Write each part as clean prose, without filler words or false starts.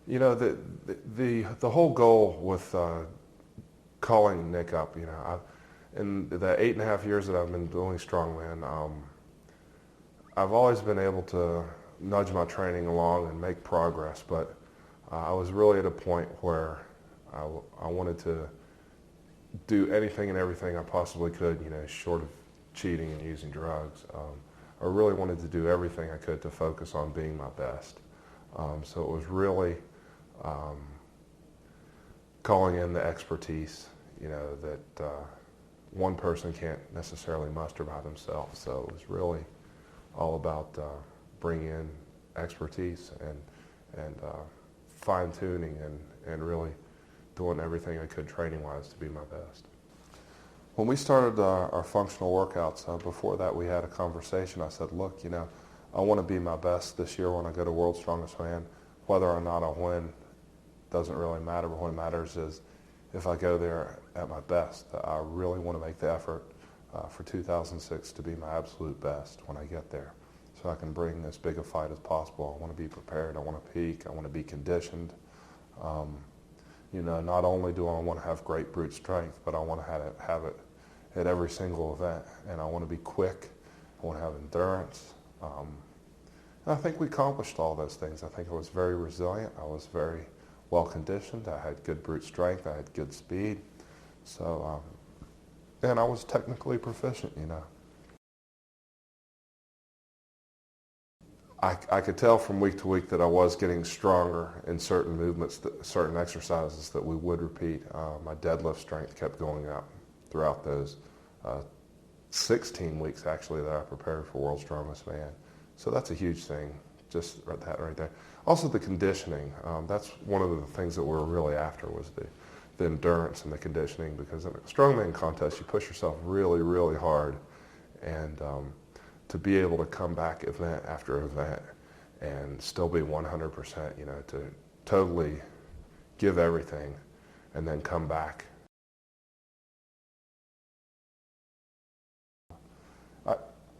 You know, the whole goal with calling Nick up, you know, in the 8.5 years that I've been doing Strongman, I've always been able to nudge my training along and make progress, but I was really at a point where I wanted to do anything and everything I possibly could, you know, short of cheating and using drugs. I really wanted to do everything I could to focus on being my best. So it was really calling in the expertise, you know, that one person can't necessarily muster by themselves. So it was really all about bringing in expertise and fine-tuning and really doing everything I could training-wise to be my best. When we started our functional workouts, before that we had a conversation. I said, look, you know, I want to be my best this year when I go to World's Strongest Man. Whether or not I win doesn't really matter, but what matters is if I go there at my best. I really want to make the effort for 2006 to be my absolute best when I get there, so I can bring as big a fight as possible. I want to be prepared, I want to peak, I want to be conditioned. You know, not only do I want to have great brute strength, but I want to have it at every single event, and I want to be quick, I want to have endurance. And I think we accomplished all those things. I think I was very resilient, I was very well conditioned, I had good brute strength, I had good speed, so, and I was technically proficient, you know. I could tell from week to week that I was getting stronger in certain movements, certain exercises that we would repeat. My deadlift strength kept going up throughout those 16 weeks actually that I prepared for World's Strongest Man. So that's a huge thing, just that right there. Also the conditioning, that's one of the things that we were really after, was the endurance and the conditioning, because in a strongman contest you push yourself really, really hard, and to be able to come back event after event and still be 100%, you know, to totally give everything and then come back.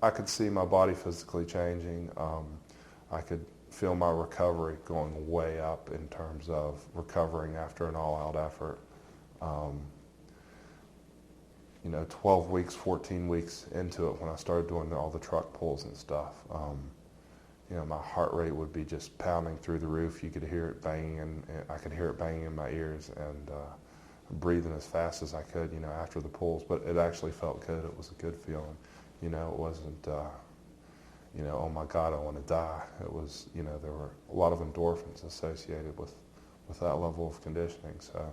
I could see my body physically changing. I could feel my recovery going way up in terms of recovering after an all-out effort. You know, 12 weeks, 14 weeks into it, when I started doing all the truck pulls and stuff, you know, my heart rate would be just pounding through the roof. You could hear it banging, and I could hear it banging in my ears, and breathing as fast as I could, you know, after the pulls. But it actually felt good. It was a good feeling. You know, it wasn't, you know, oh my God, I want to die. It was, you know, there were a lot of endorphins associated with that level of conditioning. So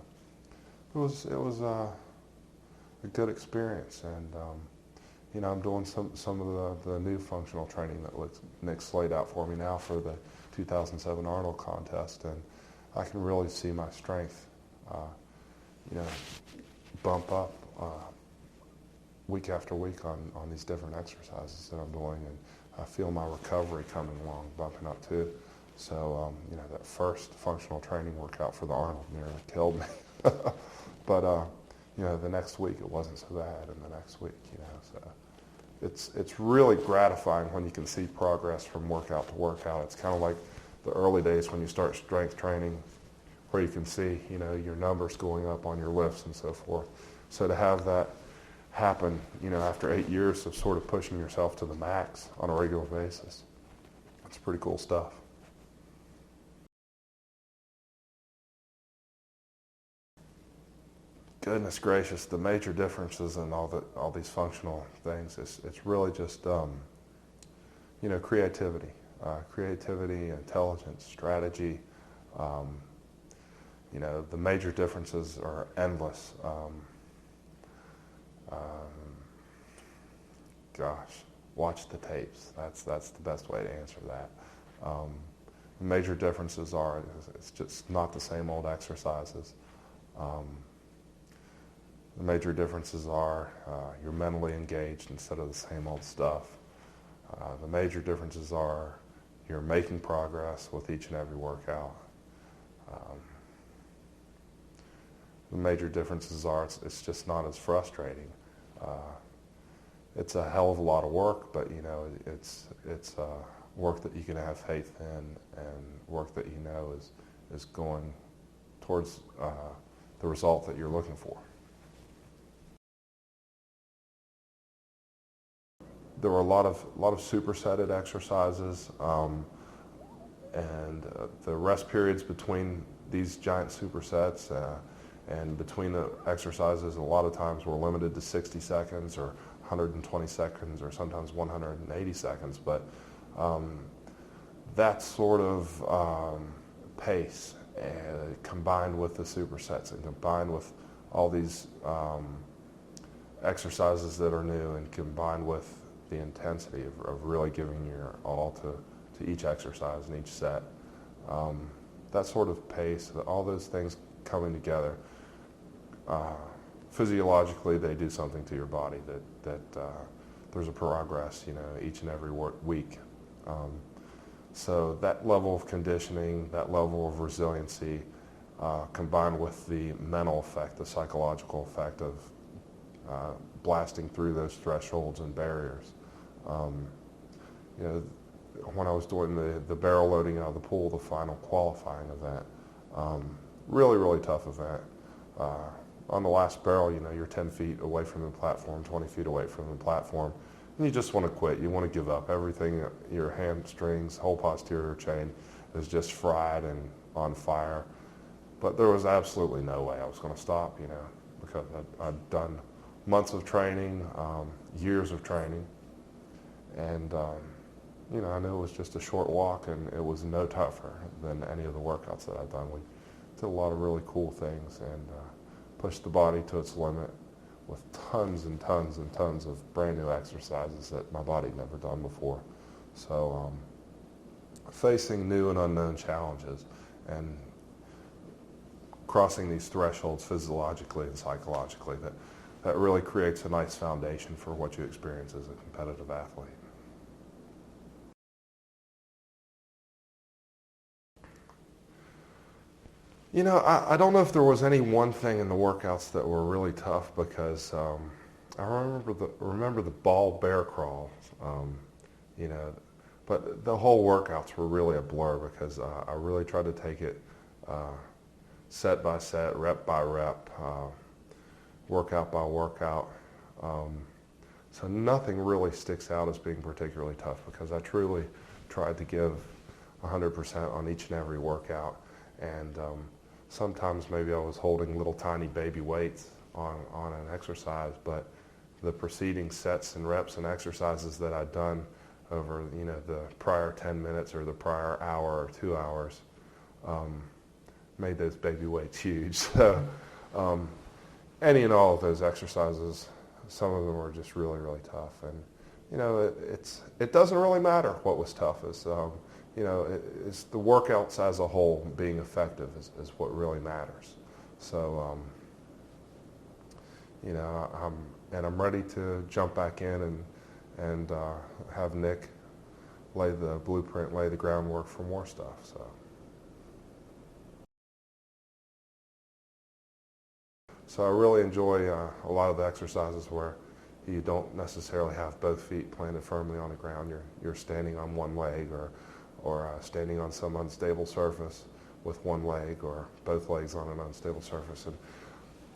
it was a good experience, and you know, I'm doing some of the new functional training that Nick's laid out for me now for the 2007 Arnold contest, and I can really see my strength, you know, bump up week after week on these different exercises that I'm doing, and I feel my recovery coming along, bumping up too. So you know, that first functional training workout for the Arnold nearly killed me, but you know, the next week it wasn't so bad, and the next week, you know, so it's really gratifying when you can see progress from workout to workout. It's kind of like the early days when you start strength training, where you can see, you know, your numbers going up on your lifts and so forth. So to have that happen, you know, after 8 years of sort of pushing yourself to the max on a regular basis, that's pretty cool stuff. Goodness gracious, the major differences in all these functional things, it's really just, you know, creativity, intelligence, strategy. You know, the major differences are endless. Gosh, watch the tapes. That's the best way to answer that. The major differences are it's just not the same old exercises. The major differences are you're mentally engaged instead of the same old stuff. The major differences are you're making progress with each and every workout. The major differences are it's just not as frustrating. It's a hell of a lot of work, but you know, it's work that you can have faith in, and work that you know is going towards the result that you're looking for. There were a lot of supersetted exercises, and the rest periods between these giant supersets and between the exercises a lot of times were limited to 60 seconds or 120 seconds or sometimes 180 seconds. But that sort of pace combined with the supersets and combined with all these exercises that are new and combined with the intensity of really giving your all to each exercise and each set. That sort of pace, all those things coming together, physiologically they do something to your body that there's a progress, each and every week. So that level of conditioning, that level of resiliency, combined with the mental effect, the psychological effect of blasting through those thresholds and barriers. When I was doing the barrel loading out of the pool, the final qualifying event, really tough event. On the last barrel, you're 10 feet away from the platform, 20 feet away from the platform, and you just want to quit. You want to give up. Everything, your hamstrings, whole posterior chain is just fried and on fire. But there was absolutely no way I was going to stop, because I'd done months of training, years of training, and I knew it was just a short walk, and it was no tougher than any of the workouts that I've done. We did a lot of really cool things and pushed the body to its limit with tons and tons and tons of brand new exercises that my body had never done before. So facing new and unknown challenges and crossing these thresholds physiologically and psychologically, that really creates a nice foundation for what you experience as a competitive athlete. I don't know if there was any one thing in the workouts that were really tough, because I remember the ball bear crawl, but the whole workouts were really a blur, because I really tried to take it set by set, rep by rep, workout by workout. So nothing really sticks out as being particularly tough, because I truly tried to give 100% on each and every workout. And sometimes maybe I was holding little tiny baby weights on an exercise, but the preceding sets and reps and exercises that I'd done over the prior 10 minutes or the prior hour or 2 hours made those baby weights huge. So any and all of those exercises, some of them were just really tough, and it doesn't really matter what was toughest. It's the workouts as a whole being effective is what really matters. So, I'm ready to jump back in and have Nick lay the blueprint, lay the groundwork for more stuff. So I really enjoy a lot of the exercises where you don't necessarily have both feet planted firmly on the ground. You're standing on one leg, or standing on some unstable surface with one leg, or both legs on an unstable surface. And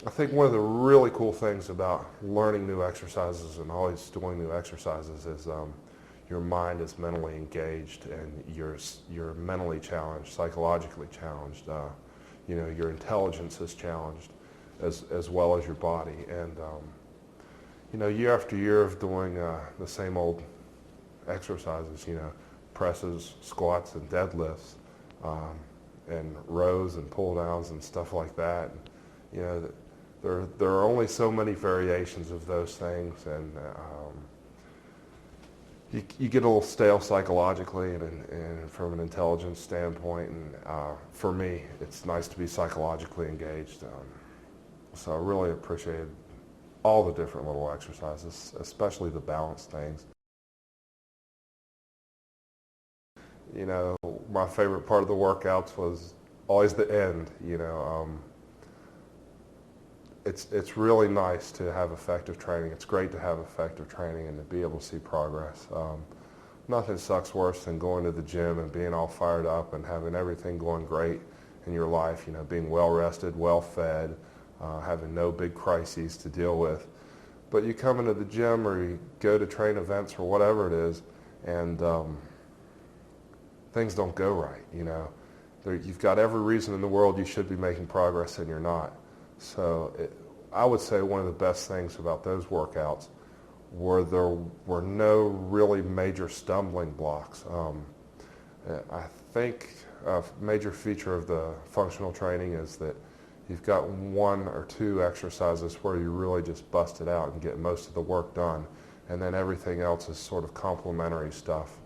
I think one of the really cool things about learning new exercises and always doing new exercises is your mind is mentally engaged, and you're mentally challenged, psychologically challenged. Your intelligence is challenged as well as your body. And year after year of doing the same old exercises, presses, squats, and deadlifts, and rows and pull downs and stuff like that. There are only so many variations of those things, and you get a little stale psychologically and from an intelligence standpoint. And for me, it's nice to be psychologically engaged. So I really appreciated all the different little exercises, especially the balance things. My favorite part of the workouts was always the end. It's really nice to have effective training. It's great to have effective training and to be able to see progress. Nothing sucks worse than going to the gym and being all fired up and having everything going great, in your life, you know, being well rested, well fed, having no big crises to deal with. But you come into the gym or you go to train events or whatever it is, and things don't go right, you know. You've got every reason in the world you should be making progress and you're not. So I would say one of the best things about those workouts were there were no really major stumbling blocks. I think a major feature of the functional training is that you've got one or two exercises where you really just bust it out and get most of the work done, and then everything else is sort of complementary stuff.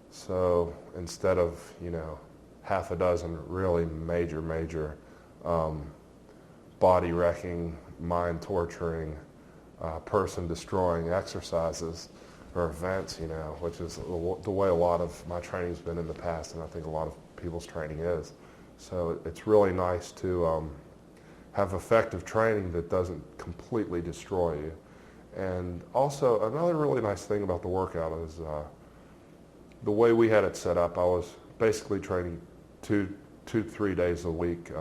So instead of, you know, half a dozen really major body wrecking, mind torturing, person destroying exercises or events, you know, which is the way a lot of my training's been in the past, and I think a lot of people's training is. So it's really nice to have effective training that doesn't completely destroy you. And also another really nice thing about the workout is the way we had it set up. I was basically training two to 3 days a week,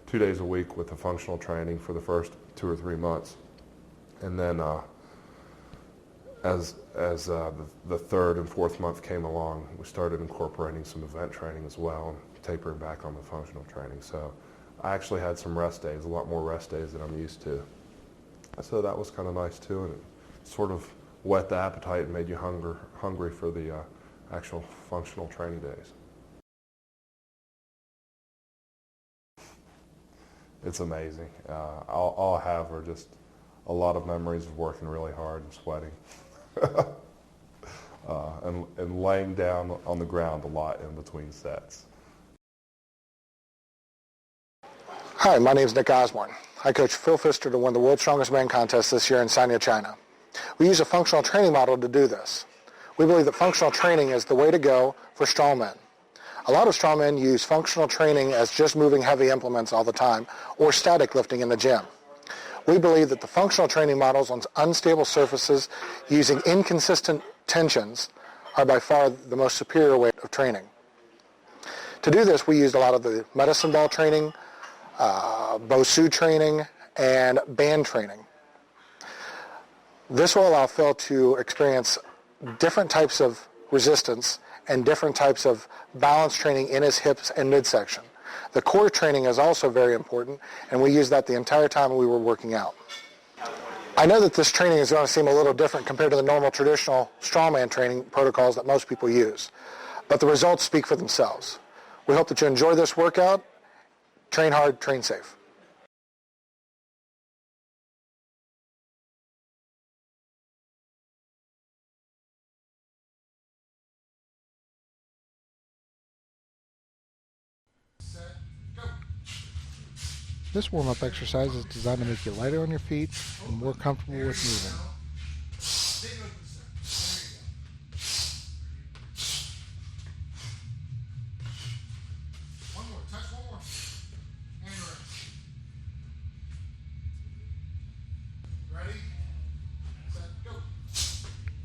2 days a week with the functional training for the first 2 or 3 months. And then as the third and fourth month came along, we started incorporating some event training as well and tapering back on the functional training. So I actually had some rest days, a lot more rest days than I'm used to. So that was kind of nice too, and it sort of whet the appetite and made you hungry for the actual functional training days. It's amazing. All I have are just a lot of memories of working really hard and sweating. And laying down on the ground a lot in between sets. Hi, my name is Nick Osborne. I coach Pfil Phister to win the World's Strongest Man contest this year in Sanya, China. We use a functional training model to do this. We believe that functional training is the way to go for strongmen. A lot of strongmen use functional training as just moving heavy implements all the time or static lifting in the gym. We believe that the functional training models on unstable surfaces using inconsistent tensions are by far the most superior way of training. To do this, we used a lot of the medicine ball training, BOSU training, and band training. This will allow Phil to experience different types of resistance and different types of balance training in his hips and midsection. The core training is also very important, and we used that the entire time we were working out. I know that this training is going to seem a little different compared to the normal traditional strongman training protocols that most people use, but the results speak for themselves. We hope that you enjoy this workout. Train hard, train safe. This warm-up exercise is designed to make you lighter on your feet and more comfortable with moving.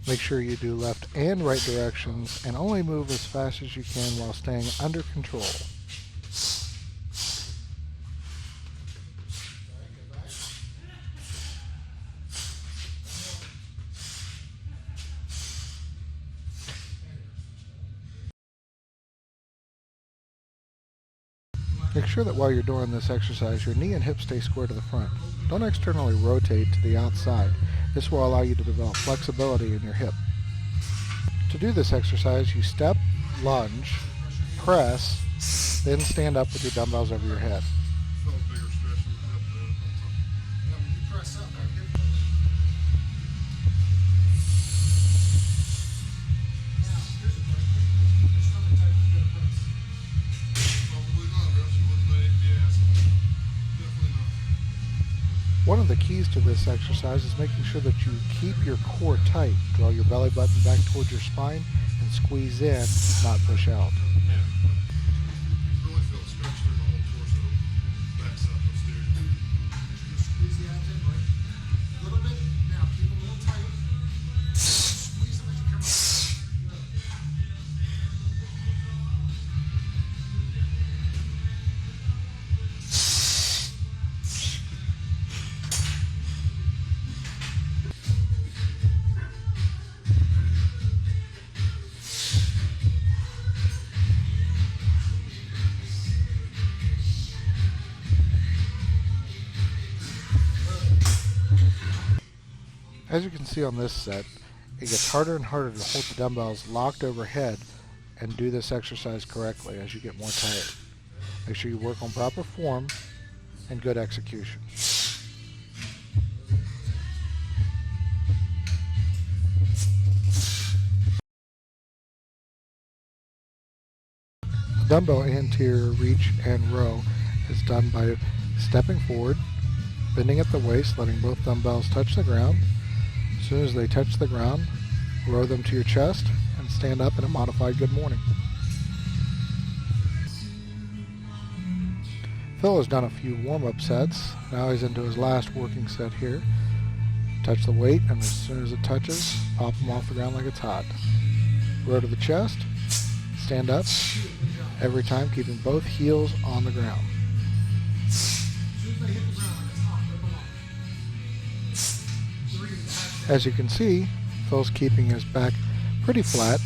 Make sure you do left and right directions and only move as fast as you can while staying under control. Make sure that while you're doing this exercise, your knee and hip stay square to the front. Don't externally rotate to the outside. This will allow you to develop flexibility in your hip. To do this exercise, you step, lunge, press, then stand up with your dumbbells over your head. One of the keys to this exercise is making sure that you keep your core tight. Draw your belly button back towards your spine and squeeze in, not push out. Really feel stretch through the whole torso, backs up, posterior. Squeeze the abs in, right? A little bit. Now keep them a little tight. Squeeze them as you come up. Good. As you can see on this set, it gets harder and harder to hold the dumbbells locked overhead and do this exercise correctly as you get more tired. Make sure you work on proper form and good execution. The dumbbell anterior reach and row is done by stepping forward, bending at the waist, letting both dumbbells touch the ground. As soon as they touch the ground, row them to your chest and stand up in a modified good morning. Phil has done a few warm-up sets. Now he's into his last working set here. Touch the weight, and as soon as it touches, pop them off the ground like it's hot. Row to the chest, stand up, every time keeping both heels on the ground. As you can see, Phil's keeping his back pretty flat.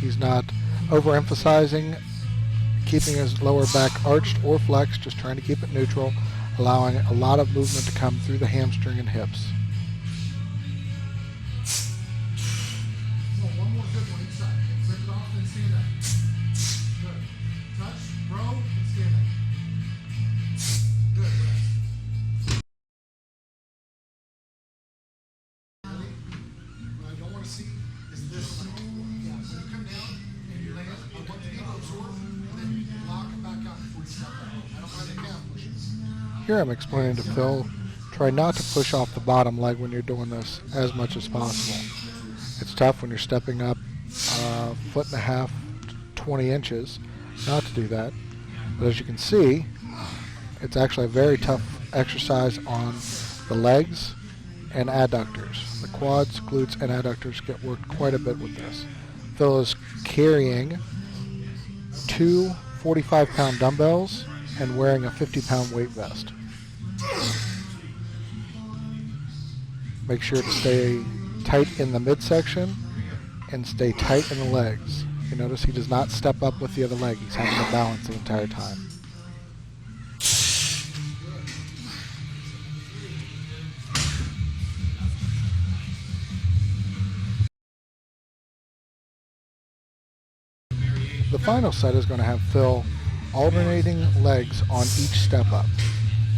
He's not overemphasizing keeping his lower back arched or flexed, just trying to keep it neutral, allowing a lot of movement to come through the hamstring and hips. One more good one each side. Rip it off and stand up. Good. Touch, row, and stand up. Good. Rest. What I don't want to see is this. Yeah, when you come down and you land, I want the knee to absorb and then you lock it back up before you step back. I don't want the calf pushing. Here I'm explaining to Phil, try not to push off the bottom leg when you're doing this as much as possible. It's tough when you're stepping up a foot and a half, 20 inches, not to do that. But as you can see, it's actually a very tough exercise on the legs and adductors. The quads, glutes, and adductors get worked quite a bit with this. Phil is carrying two 45-pound dumbbells and wearing a 50-pound weight vest. Make sure to stay tight in the midsection and stay tight in the legs. You notice he does not step up with the other leg. He's having to balance the entire time. The final set is going to have Phil alternating legs on each step up.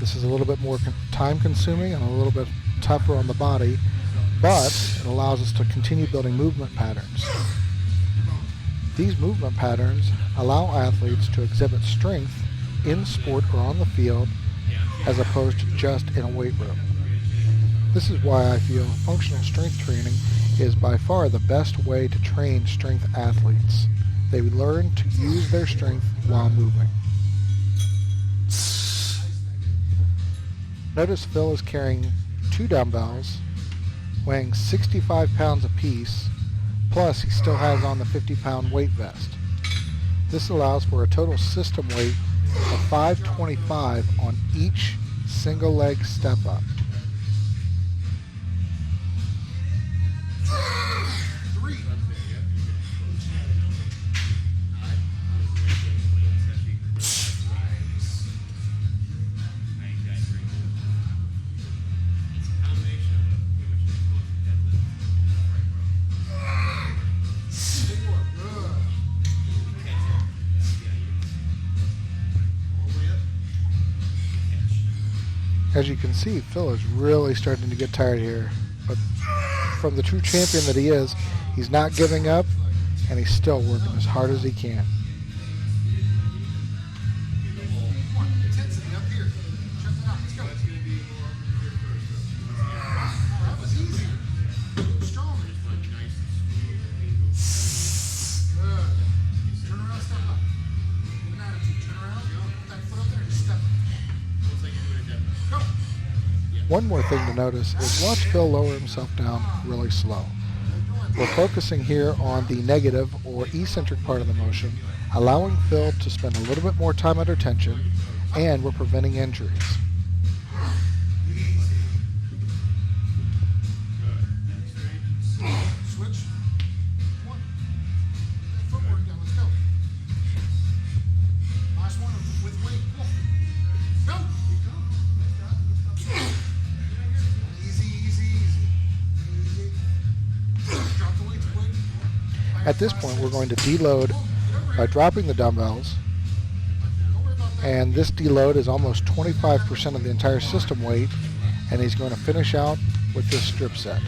This is a little bit more time consuming and a little bit tougher on the body, but it allows us to continue building movement patterns. These movement patterns allow athletes to exhibit strength in sport or on the field as opposed to just in a weight room. This is why I feel functional strength training is by far the best way to train strength athletes. They learn to use their strength while moving. Notice Phil is carrying two dumbbells, weighing 65 pounds apiece, plus he still has on the 50-pound weight vest. This allows for a total system weight of 525 on each single leg step up. As you can see, Phil is really starting to get tired here, but from the true champion that he is, he's not giving up, and he's still working as hard as he can. Intensity up here. Check that out. Let's go. That was easy. Strong. Good. Turn around, step up. Give an attitude. Turn around. Put that foot up there and step. Go. One more thing to notice is watch Phil lower himself down really slow. We're focusing here on the negative or eccentric part of the motion, allowing Phil to spend a little bit more time under tension, and we're preventing injuries. Switch. One. Footwork down. Let's go. Last one with weight. Go. Easy, easy, easy. At this point, we're going to deload by dropping the dumbbells, and this deload is almost 25% of the entire system weight, and he's going to finish out with this strip set.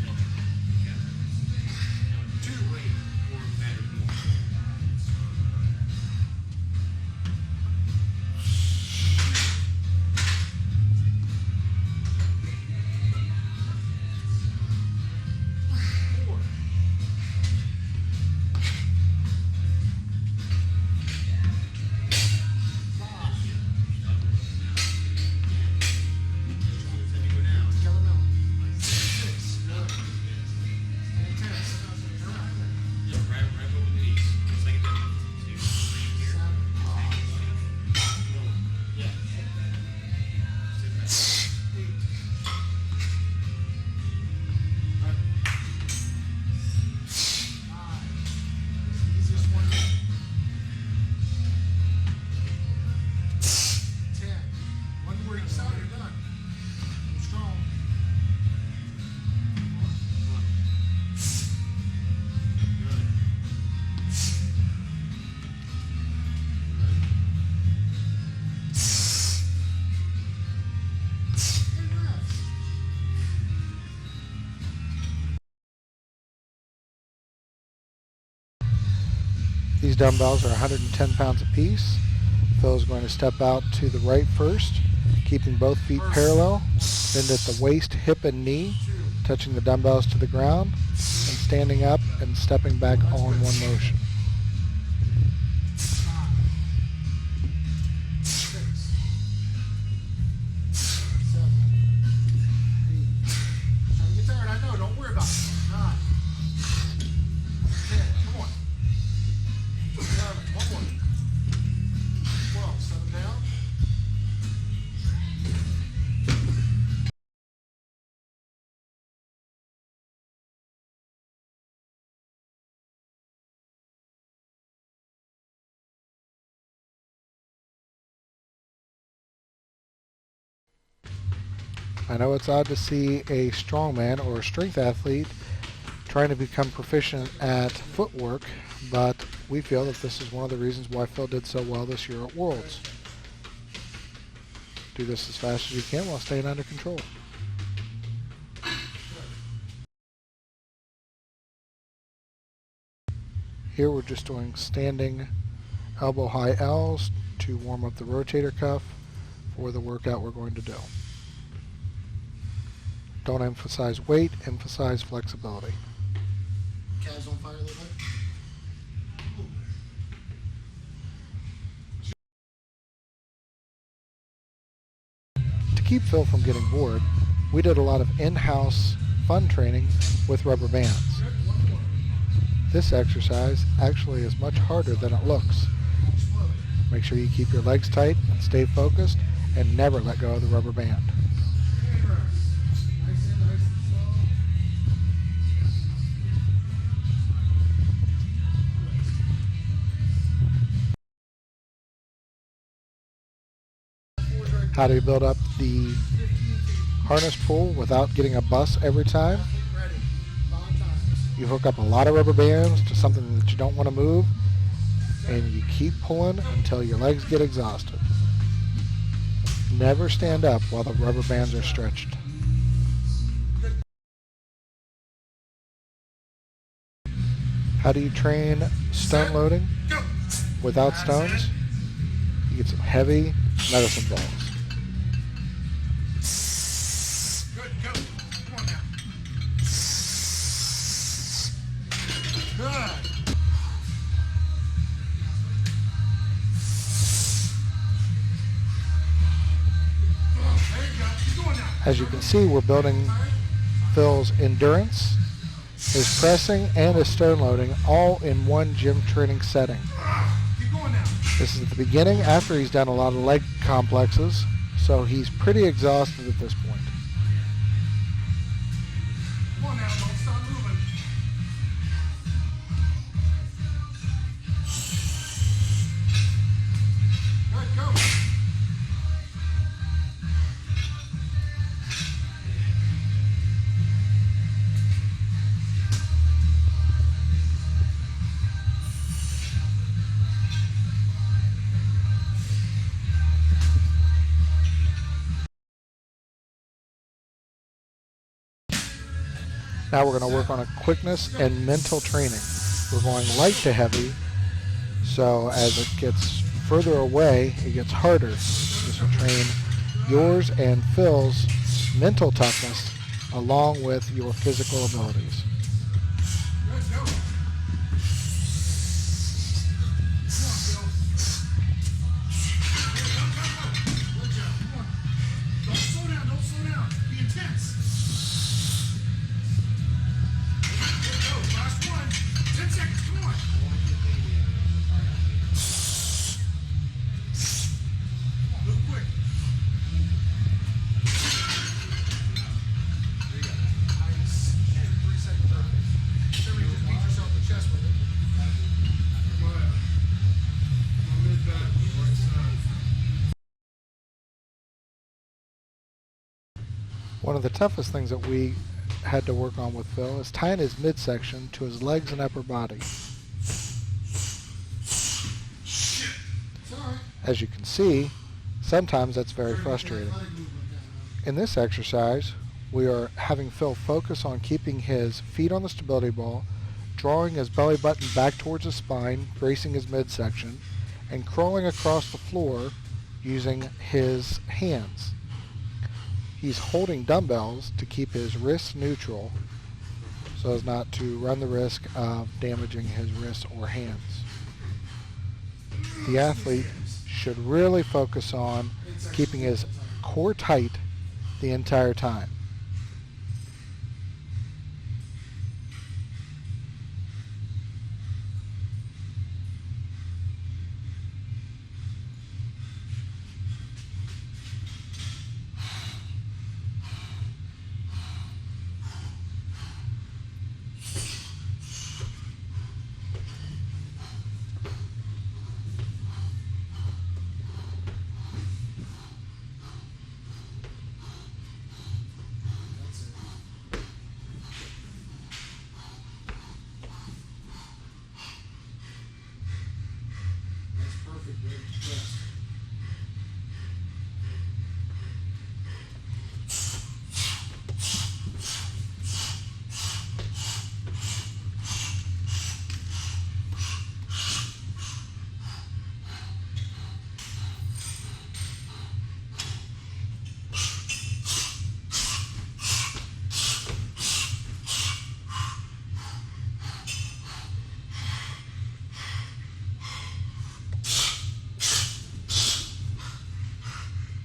These dumbbells are 110 pounds apiece. Phil is going to step out to the right first, keeping both feet parallel, then at the waist, hip, and knee, touching the dumbbells to the ground, and standing up and stepping back all in one motion. I know it's odd to see a strongman or a strength athlete trying to become proficient at footwork, but we feel that this is one of the reasons why Phil did so well this year at Worlds. Do this as fast as you can while staying under control. Here we're just doing standing elbow high L's to warm up the rotator cuff for the workout we're going to do. Don't emphasize weight, emphasize flexibility. Calves on fire a little bit. To keep Phil from getting bored, we did a lot of in-house fun training with rubber bands. This exercise actually is much harder than it looks. Make sure you keep your legs tight and stay focused and never let go of the rubber band. How do you build up the harness pull without getting a bus every time? You hook up a lot of rubber bands to something that you don't want to move, and you keep pulling until your legs get exhausted. Never stand up while the rubber bands are stretched. How do you train stone loading without stones? You get some heavy medicine balls. As you can see, we're building Phil's endurance, his pressing, and his stone loading all in one gym training setting. This is at the beginning after he's done a lot of leg complexes, so he's pretty exhausted at this point. Come on now, don't stop moving. Good, go. Now we're going to work on a quickness and mental training. We're going light to heavy, so as it gets further away, it gets harder. This will train yours and Phil's mental toughness along with your physical abilities. Good, go. Good job. Come on. Don't slow down. Don't slow down. Be intense. Good, go. Last one. 10 seconds. Come on. Move quick. Nice. 3 seconds. Perfect. Somebody just beat yourself in the chest with it. Come on. Mid back. Right side. One of the toughest things that we had to work on with Phil is tying his midsection to his legs and upper body. It's all right. As you can see, sometimes that's very frustrating. Athletic movement down. In this exercise, we are having Phil focus on keeping his feet on the stability ball, drawing his belly button back towards his spine, bracing his midsection, and crawling across the floor using his hands. He's holding dumbbells to keep his wrists neutral so as not to run the risk of damaging his wrists or hands. The athlete should really focus on keeping his core tight the entire time. That's perfect, Rick. Yes.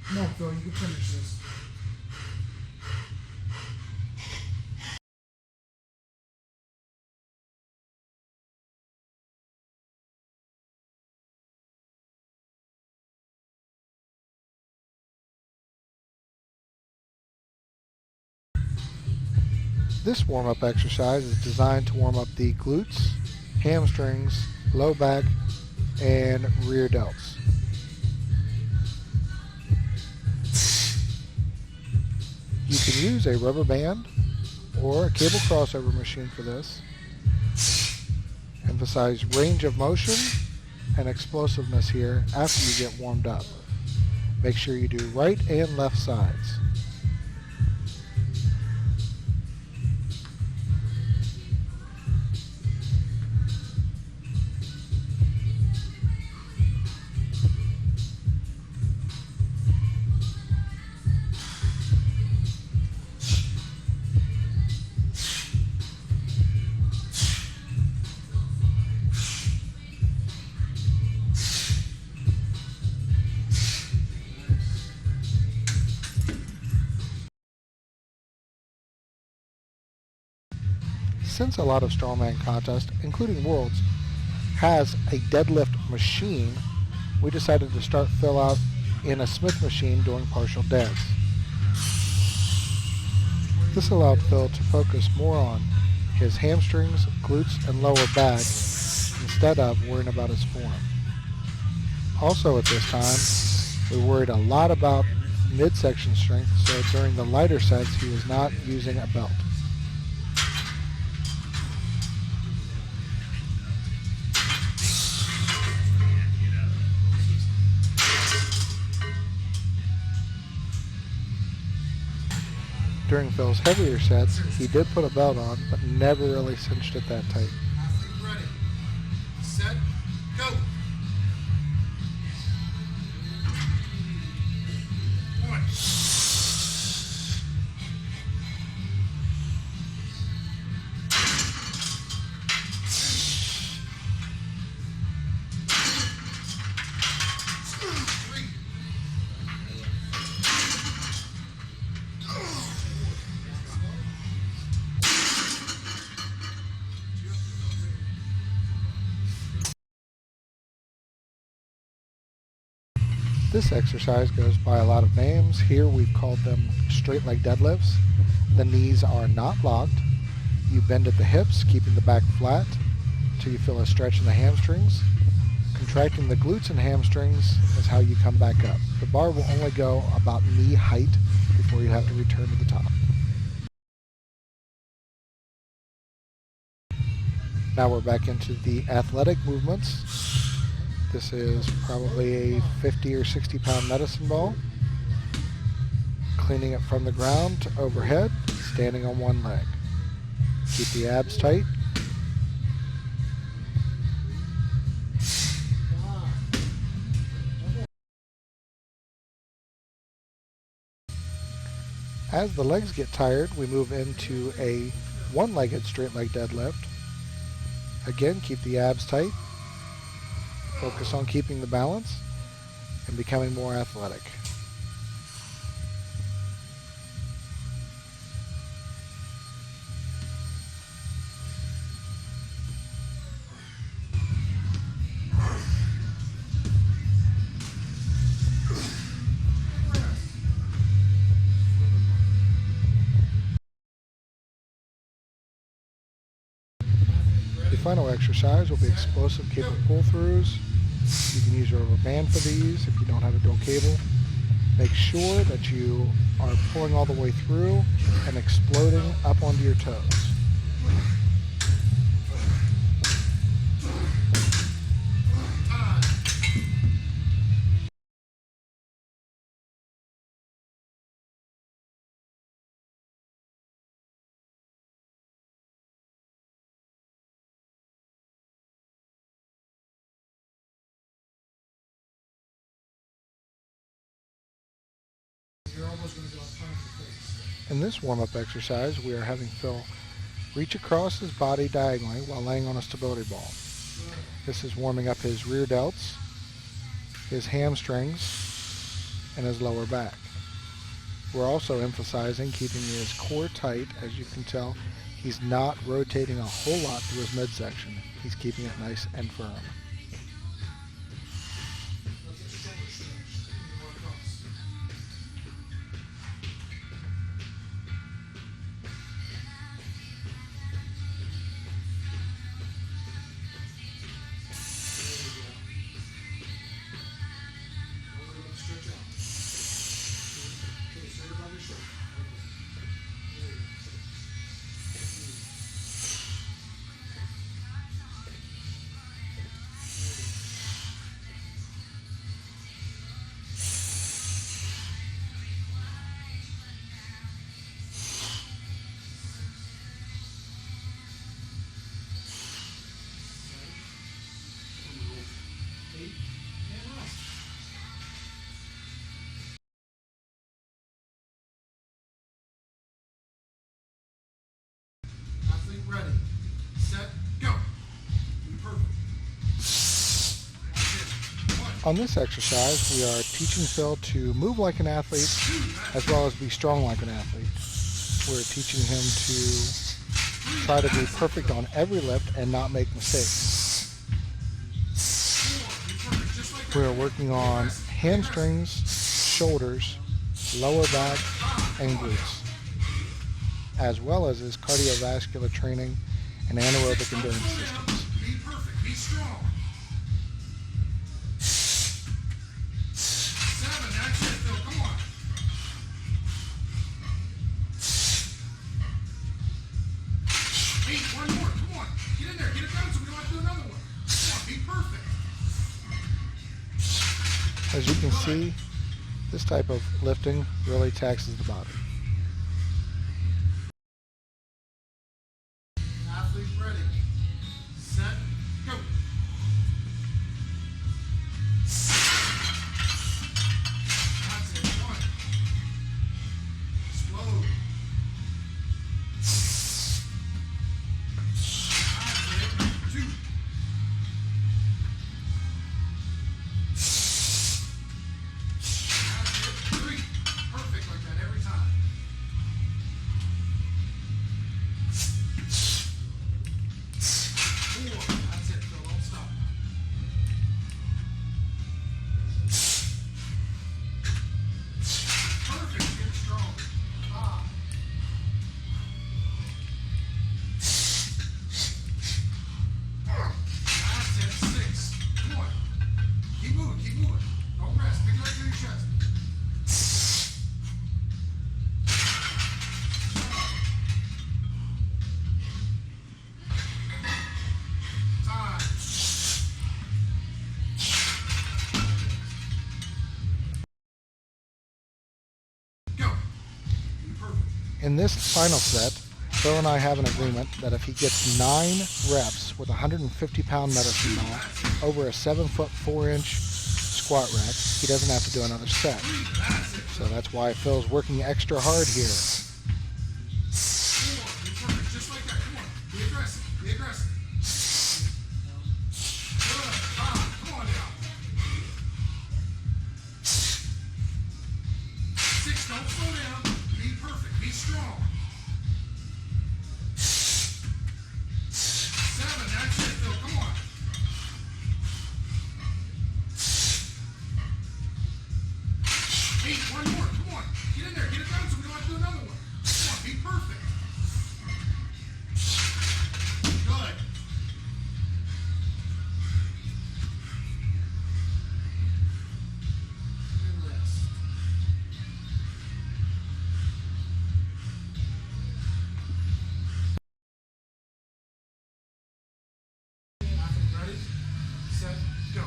Come on, Phil, you can finish this. This warm-up exercise is designed to warm up the glutes, hamstrings, low back, and rear delts. You can use a rubber band or a cable crossover machine for this. Emphasize range of motion and explosiveness here after you get warmed up. Make sure you do right and left sides. Since a lot of strongman contests, including worlds, has a deadlift machine, we decided to start Phil out in a Smith machine doing partial deads. This allowed Phil to focus more on his hamstrings, glutes, and lower back instead of worrying about his form. Also at this time, we worried a lot about midsection strength, so during the lighter sets he was not using a belt. During Phil's heavier sets, he did put a belt on, but never really cinched it that tight. Athlete ready. Set. Go. One. This exercise goes by a lot of names. Here we've called them straight leg deadlifts. The knees are not locked. You bend at the hips, keeping the back flat until you feel a stretch in the hamstrings. Contracting the glutes and hamstrings is how you come back up. The bar will only go about knee height before you have to return to the top. Now we're back into the athletic movements. This is probably a 50 or 60 pound medicine ball. Cleaning it from the ground to overhead, standing on one leg. Keep the abs tight. As the legs get tired, we move into a one-legged straight leg deadlift. Again, keep the abs tight. Focus on keeping the balance and becoming more athletic. The final exercise will be explosive cable pull-throughs. You can use your rubber band for these if you don't have a dual cable. Make sure that you are pulling all the way through and exploding up onto your toes. You're almost going to go up front of the face. In this warm-up exercise, we are having Phil reach across his body diagonally while laying on a stability ball. This is warming up his rear delts, his hamstrings, and his lower back. We're also emphasizing keeping his core tight. As you can tell, he's not rotating a whole lot through his midsection. He's keeping it nice and firm. Athlete ready. Set. Go. Perfect. On this exercise, we are teaching Phil to move like an athlete as well as be strong like an athlete. We're teaching him to try to be perfect on every lift and not make mistakes. We are working on hamstrings, shoulders, lower back, and glutes, as well as his cardiovascular training and anaerobic endurance systems. Be perfect. Be strong. 7. That's it, Phil. Come on. 8. One more. Come on. Get in there. Get it done so we don't have to do another one. Come on. Be perfect. As you can see, this type of lifting really taxes the body. In this final set, Phil and I have an agreement that if he gets 9 reps with a 150-pound medicine ball over a 7-foot 4-inch squat rack, he doesn't have to do another set. So that's why Phil's working extra hard here. Just like that. Come on. Be aggressive. Be aggressive. Good. Come on now. 6, don't slow down. Be perfect. Be strong. 7, that's it, Phil. Come on. 8, one more. Come on. Get in there. Get it done so we don't have to do another one. Come on. Be perfect. Good. And rest. Ready? Set. Go.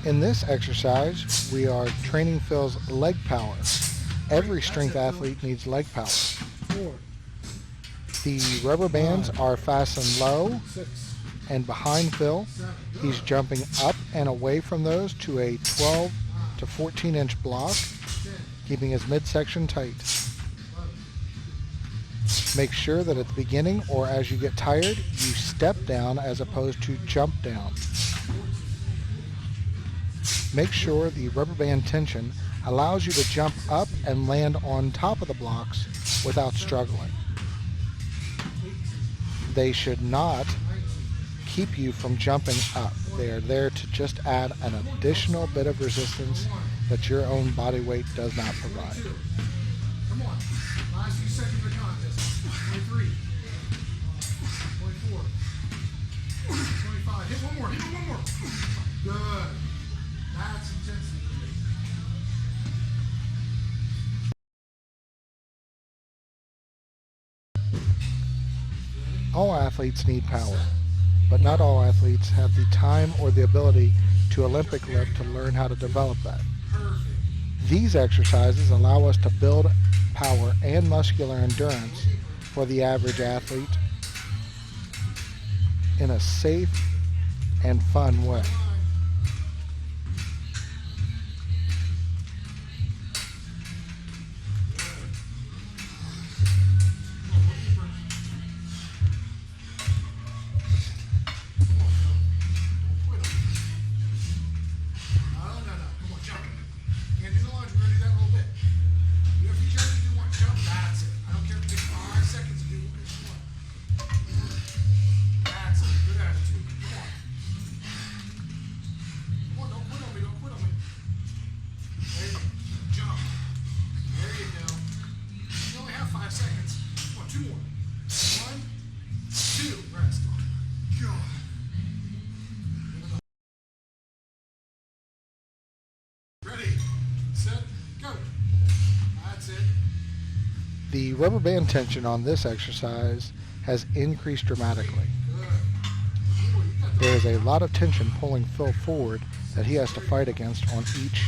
In this exercise, we are training Phil's leg power. Every strength athlete needs leg power. 4, The rubber bands are fastened low 6, and behind Phil. 7. He's jumping up and away from those to a 12 to 14-inch block, 10. keeping his midsection tight. Make sure that at the beginning or as you get tired, you step down as opposed to jump down. Make sure the rubber band tension allows you to jump up and land on top of the blocks without struggling. They should not keep you from jumping up. They are there to just add an additional bit of resistance that your own body weight does not provide. Come on. Last few seconds of the contest. 23. 24. 25. Hit one more. Hit one more. Good. That's intensity. All athletes need power, but not all athletes have the time or the ability to Olympic lift to learn how to develop that. Perfect. These exercises allow us to build power and muscular endurance for the average athlete in a safe and fun way. The rubber band tension on this exercise has increased dramatically. There is a lot of tension pulling Phil forward that he has to fight against on each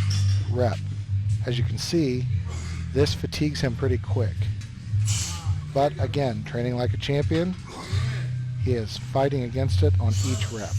rep. As you can see, this fatigues him pretty quick. But again, training like a champion, he is fighting against it on each rep.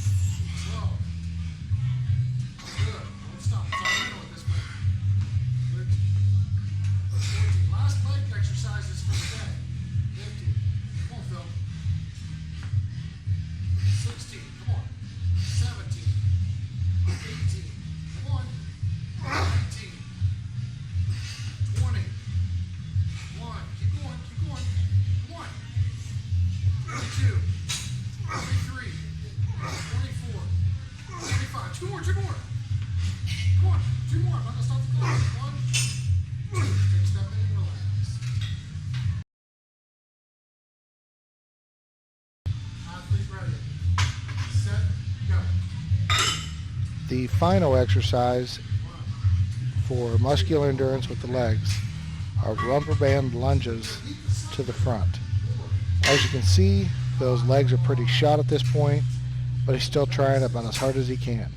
The final exercise for muscular endurance with the legs are rubber band lunges to the front. As you can see, Phil's legs are pretty shot at this point, but he's still trying about as hard as he can.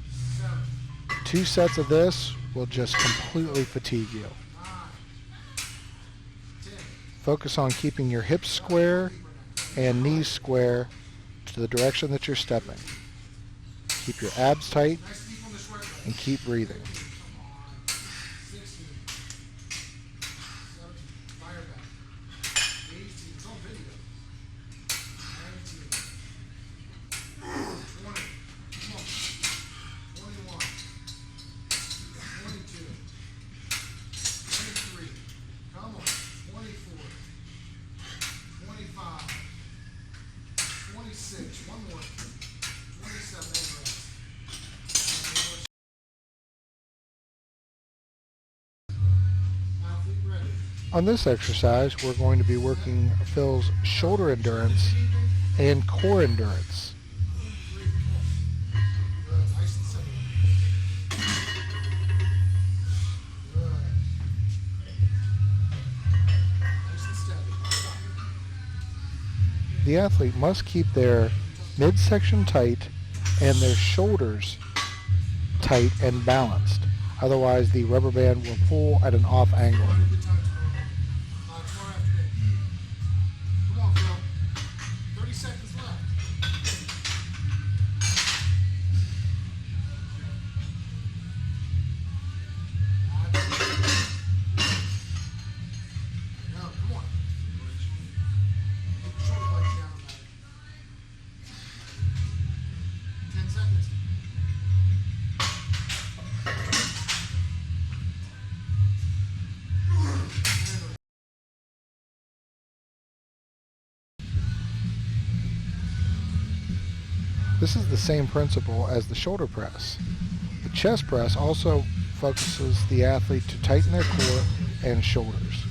2 sets of this will just completely fatigue you. Focus on keeping your hips square and knees square to the direction that you're stepping. Keep your abs tight and keep breathing. 16, 17, fire back. 18, it's on video. 19, 20, come on. 21, 22, 23, come on. 24, 25, 26, one more. 27, over. Athlete ready. On this exercise, we're going to be working Phil's shoulder endurance and core endurance. Good, nice and simple. Good. Nice and steady. Stop. The athlete must keep their midsection tight and their shoulders tight and balanced. Otherwise, the rubber band will pull at an off angle. Good time tomorrow afternoon. Come on, Phil. 30 seconds left. No, come on. Keep your shoulder blades down, man. 10 seconds. This is the same principle as the shoulder press. The chest press also focuses the athlete to tighten their core and shoulders.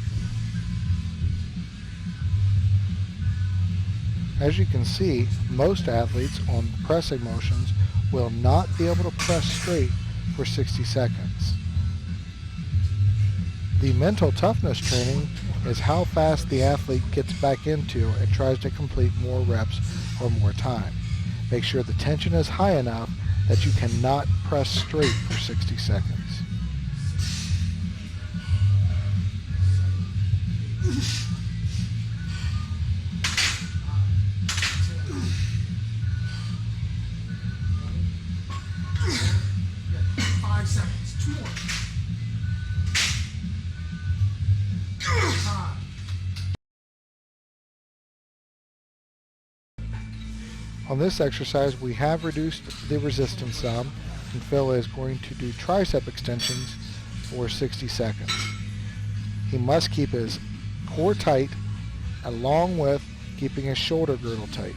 As you can see, most athletes on pressing motions will not be able to press straight for 60 seconds. The mental toughness training is how fast the athlete gets back into and tries to complete more reps or more time. Make sure the tension is high enough that you cannot press straight for 60 seconds. Five seconds. 2 more. Time. On this exercise, we have reduced the resistance some, and Phil is going to do tricep extensions for 60 seconds. He must keep his core tight along with keeping his shoulder girdle tight.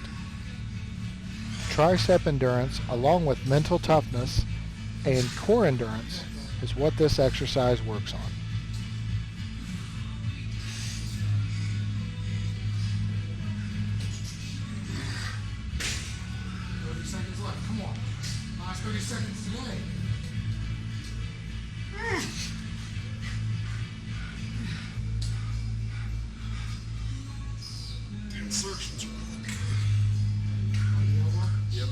Tricep endurance along with mental toughness and core endurance is what this exercise works on. 30 seconds left. Come on. Last 30 seconds today. The insertions are wrong. Yep.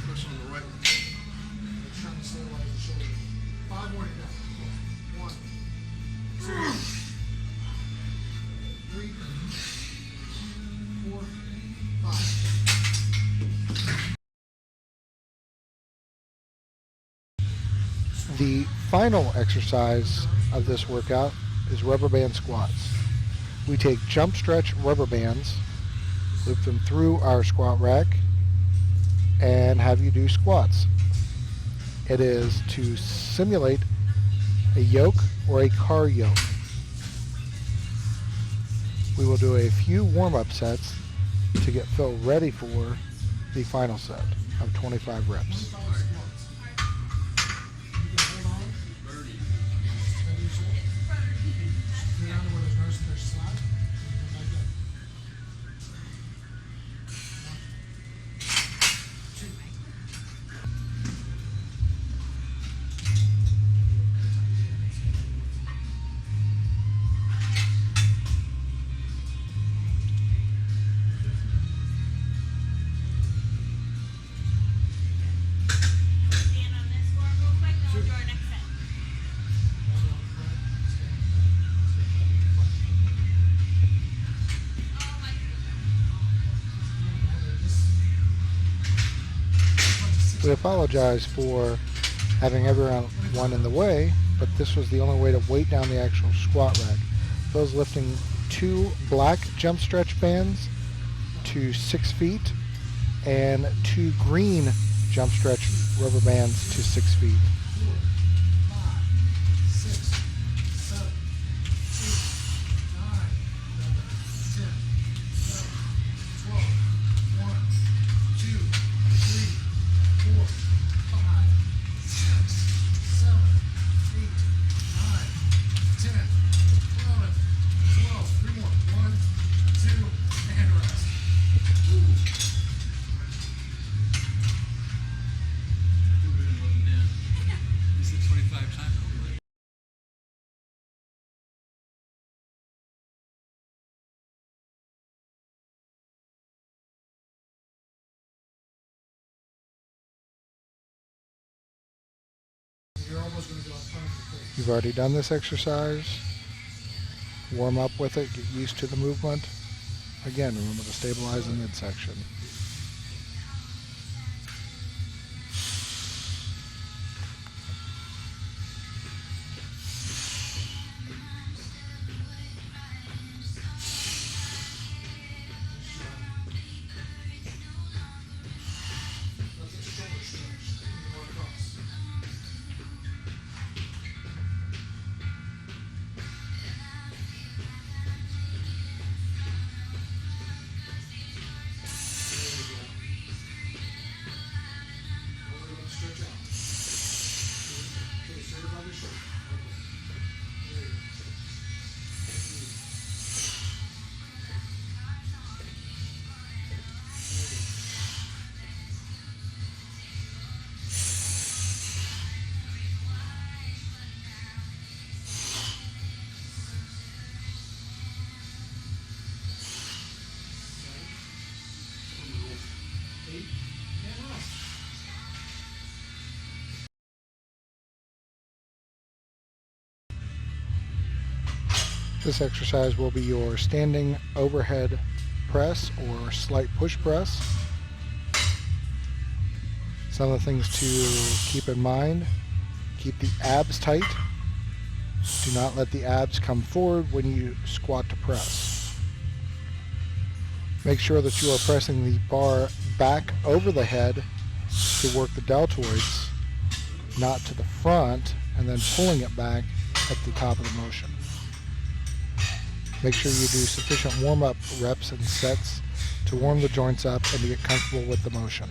Push on the right. Trying to stabilize the shoulder. 5 more to go. 1, 2, 3, 4, 5. The final exercise of this workout is rubber band squats. We take jump stretch rubber bands, loop them through our squat rack, and have you do squats. It is to simulate a yoke or a car yoke. We will do a few warm-up sets to get Phil ready for the final set of 25 reps. We apologize for having everyone in the way, but this was the only way to weight down the actual squat rack. Phil's lifting 2 black jump stretch bands to 6 feet and 2 green jump stretch rubber bands to 6 feet. 1. You've already done this exercise. Warm up with it, get used to the movement. Again, remember to stabilize the midsection. This exercise will be your standing overhead press or slight push press. Some of the things to keep in mind: keep the abs tight. Do not let the abs come forward when you squat to press. Make sure that you are pressing the bar back over the head to work the deltoids, not to the front, and then pulling it back at the top of the motion. Make sure you do sufficient warm-up reps and sets to warm the joints up and to get comfortable with the motion.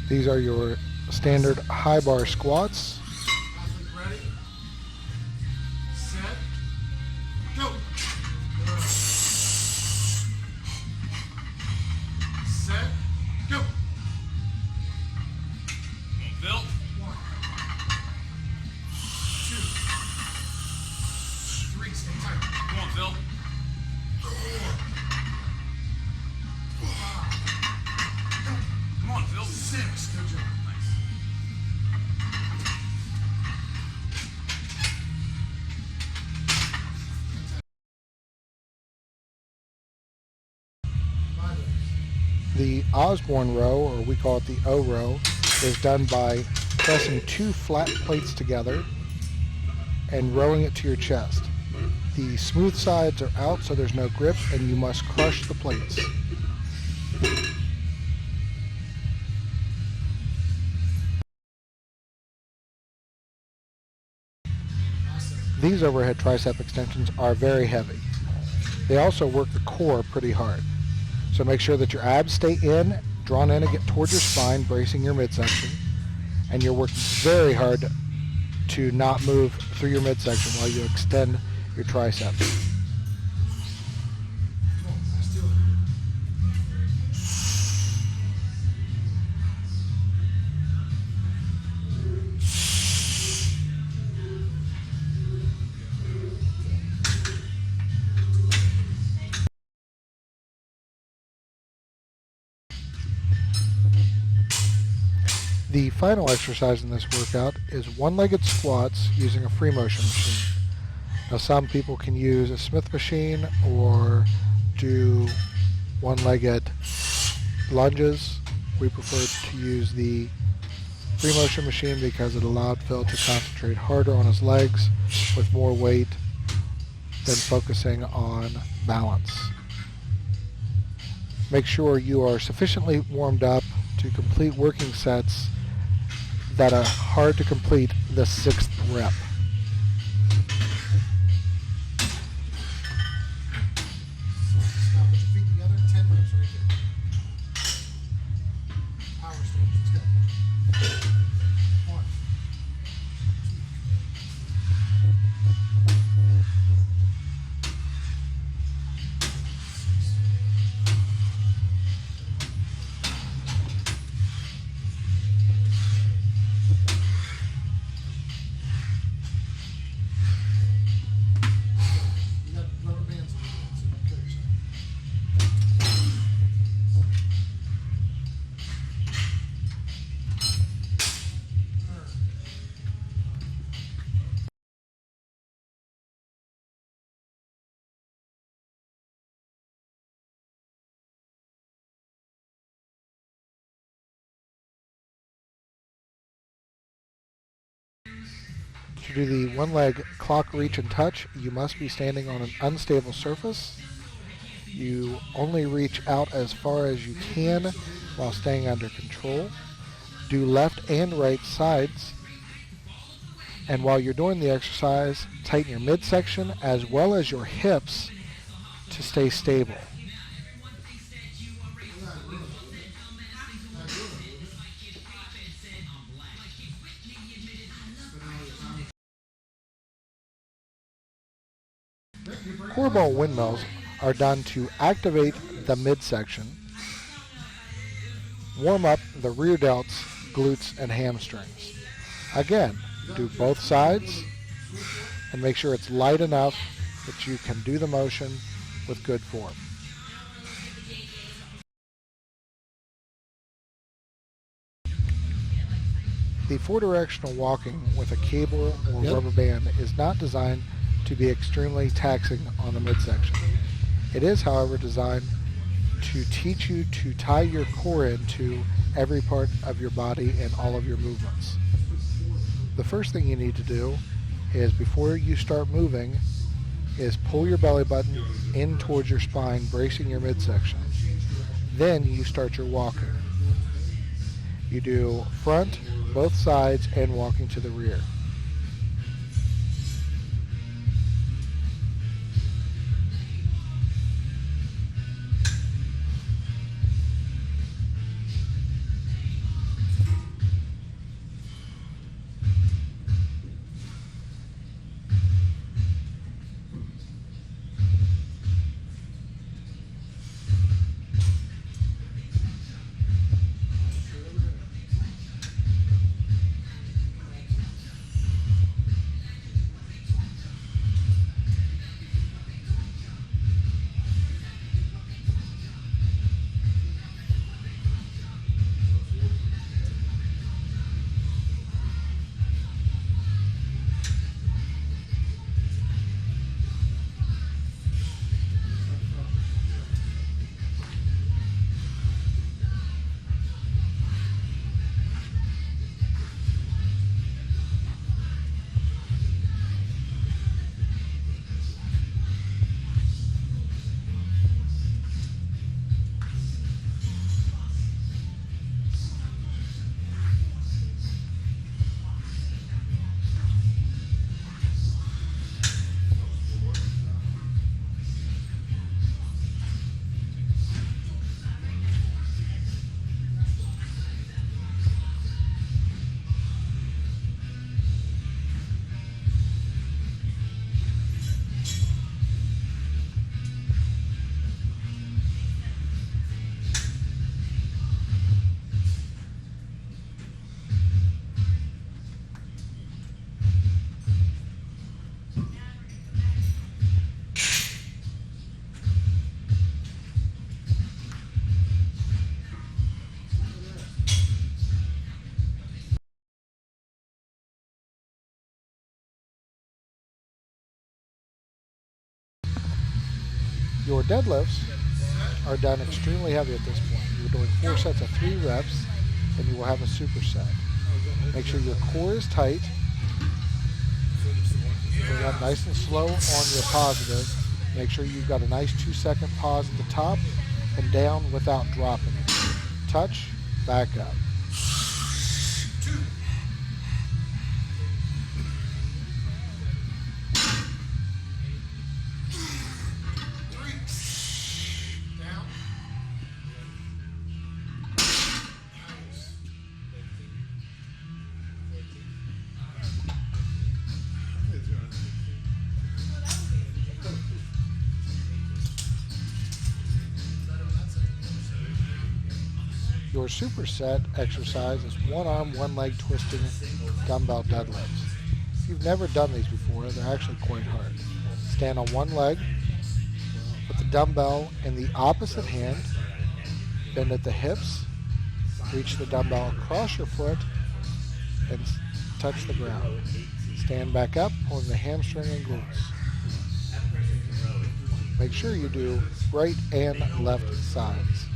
These are your standard high bar squats. Ready? Set. Go. Set. Go. Come on, Phil. 1, 2, 3. Stay tight. Come on, Phil. 4, 5. Come on, Phil. 6. Good job. Nice. The Osborne row, or we call it the O row, is done by pressing 2 flat plates together and rowing it to your chest. The smooth sides are out, so there's no grip, and you must crush the plates. These overhead tricep extensions are very heavy. They also work the core pretty hard. So make sure that your abs stay in, drawn in and get towards your spine, bracing your midsection. And you're working very hard to not move through your midsection while you extend your triceps. The final exercise in this workout is one-legged squats using a free motion machine. Now some people can use a Smith machine or do one-legged lunges. We prefer to use the free motion machine because it allowed Phil to concentrate harder on his legs with more weight than focusing on balance. Make sure you are sufficiently warmed up to complete working sets that are hard to complete the 6th rep. Now put your feet together, 10 reps right there. Power stance, let's go. 1, 2, you got rubber bands on your hands, so don't kill yourself. To do the one-leg clock reach and touch, you must be standing on an unstable surface. You only reach out as far as you can while staying under control. Do left and right sides. And while you're doing the exercise, tighten your midsection as well as your hips to stay stable. Core ball windmills are done to activate the midsection, warm up the rear delts, glutes, and hamstrings. Again, do both sides and make sure it's light enough that you can do the motion with good form. The four-directional walking with a cable or rubber band is not designed to be extremely taxing on the midsection. It is, however, designed to teach you to tie your core into every part of your body and all of your movements. The first thing you need to do is, before you start moving, is pull your belly button in towards your spine, bracing your midsection. Then you start your walking. You do front, both sides, and walking to the rear. Your deadlifts are done extremely heavy at this point. You're doing 4 sets of 3 reps, and you will have a superset. Make sure your core is tight. Bring up nice and slow on your positive. Make sure you've got a nice 2-second pause at the top and down without dropping it. Touch, back up. Down. Your superset exercise is one arm, one leg twisting dumbbell deadlifts. If you've never done these before, they're actually quite hard. Stand on one leg, put the dumbbell in the opposite hand, bend at the hips, reach the dumbbell across your foot, and touch the ground. Stand back up, pulling the hamstring and glutes. Make sure you do right and left sides.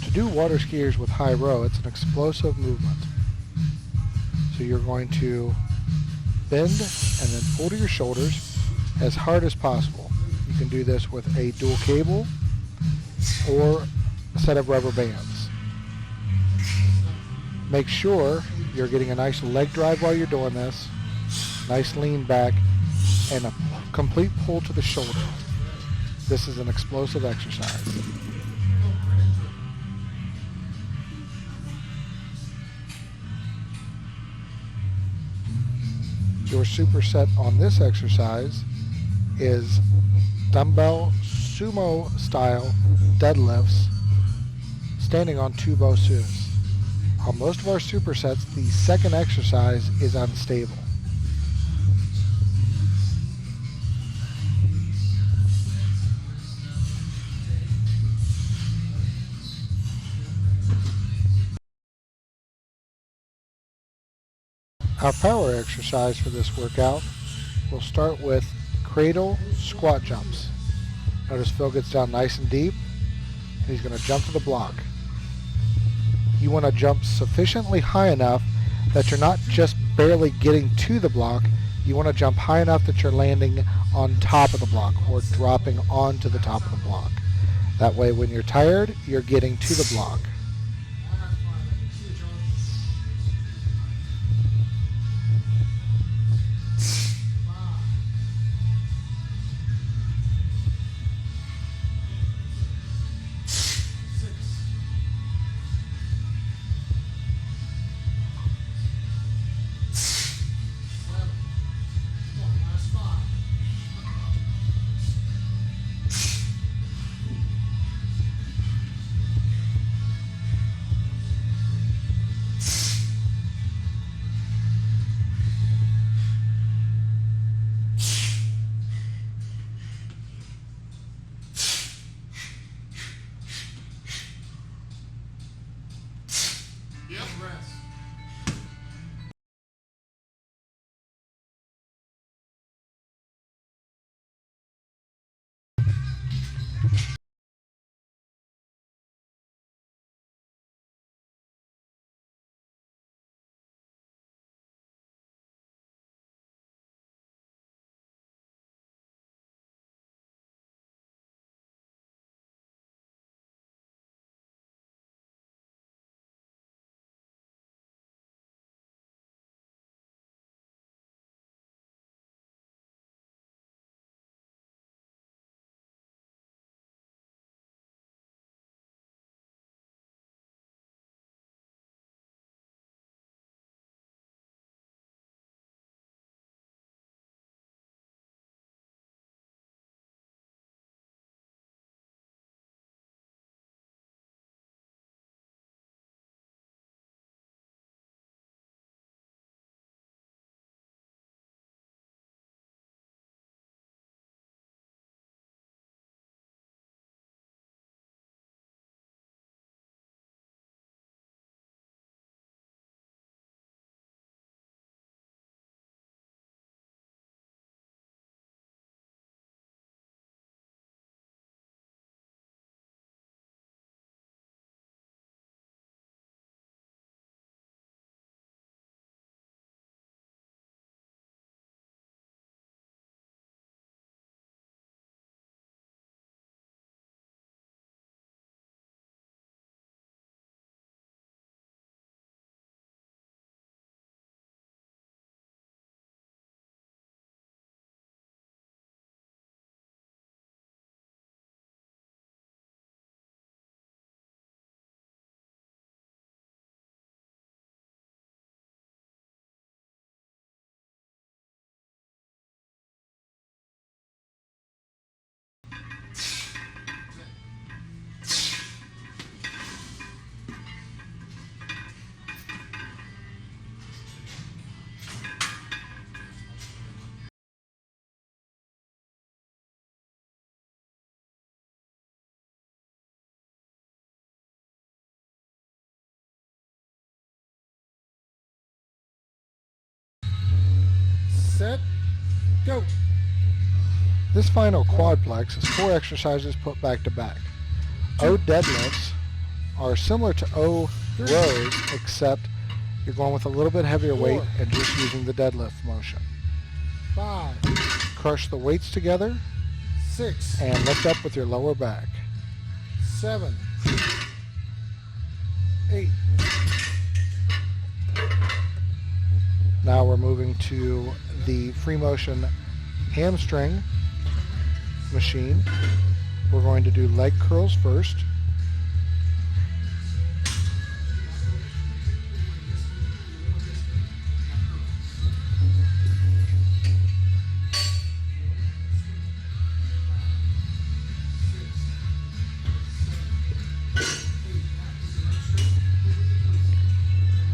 To do water skiers with high row, it's an explosive movement. So you're going to bend and then pull to your shoulders as hard as possible. You can do this with a dual cable or a set of rubber bands. Make sure you're getting a nice leg drive while you're doing this, nice lean back, and a complete pull to the shoulder. This is an explosive exercise. Your superset on this exercise is dumbbell sumo style deadlifts standing on 2 bossus. On most of our supersets, the second exercise is unstable. Our power exercise for this workout will start with cradle squat jumps. Notice Phil gets down nice and deep, and he's going to jump to the block. You want to jump sufficiently high enough that you're not just barely getting to the block. You want to jump high enough that you're landing on top of the block or dropping onto the top of the block. That way when you're tired, you're getting to the block. set, go. This final quadplex is 4 exercises put back to back. O deadlifts are similar to O rows, except you're going with a little bit heavier weight and just using the deadlift motion. 5, Crush the weights together 6, and lift up with your lower back. 7, 8. Now we're moving to the free motion hamstring machine. We're going to do leg curls first.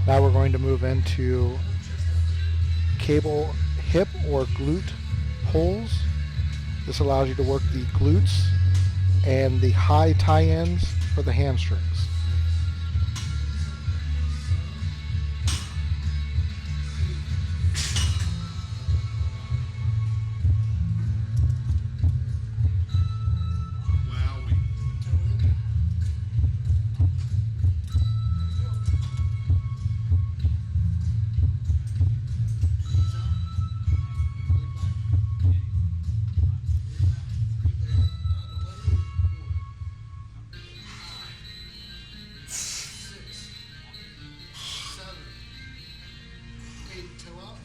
Now we're going to move into cable hip or glute pulls. This allows you to work the glutes and the high tie-ins for the hamstrings. Wowie.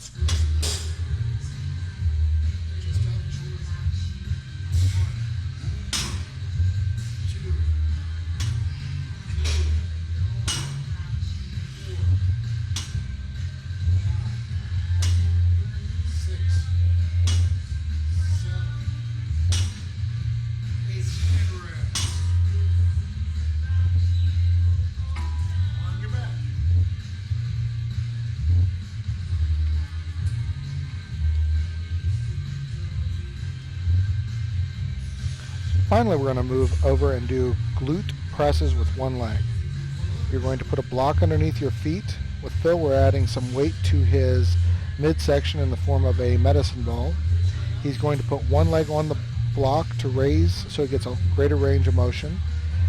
Finally, we're going to move over and do glute presses with one leg. You're going to put a block underneath your feet. With Phil, we're adding some weight to his midsection in the form of a medicine ball. He's going to put one leg on the block to raise so he gets a greater range of motion.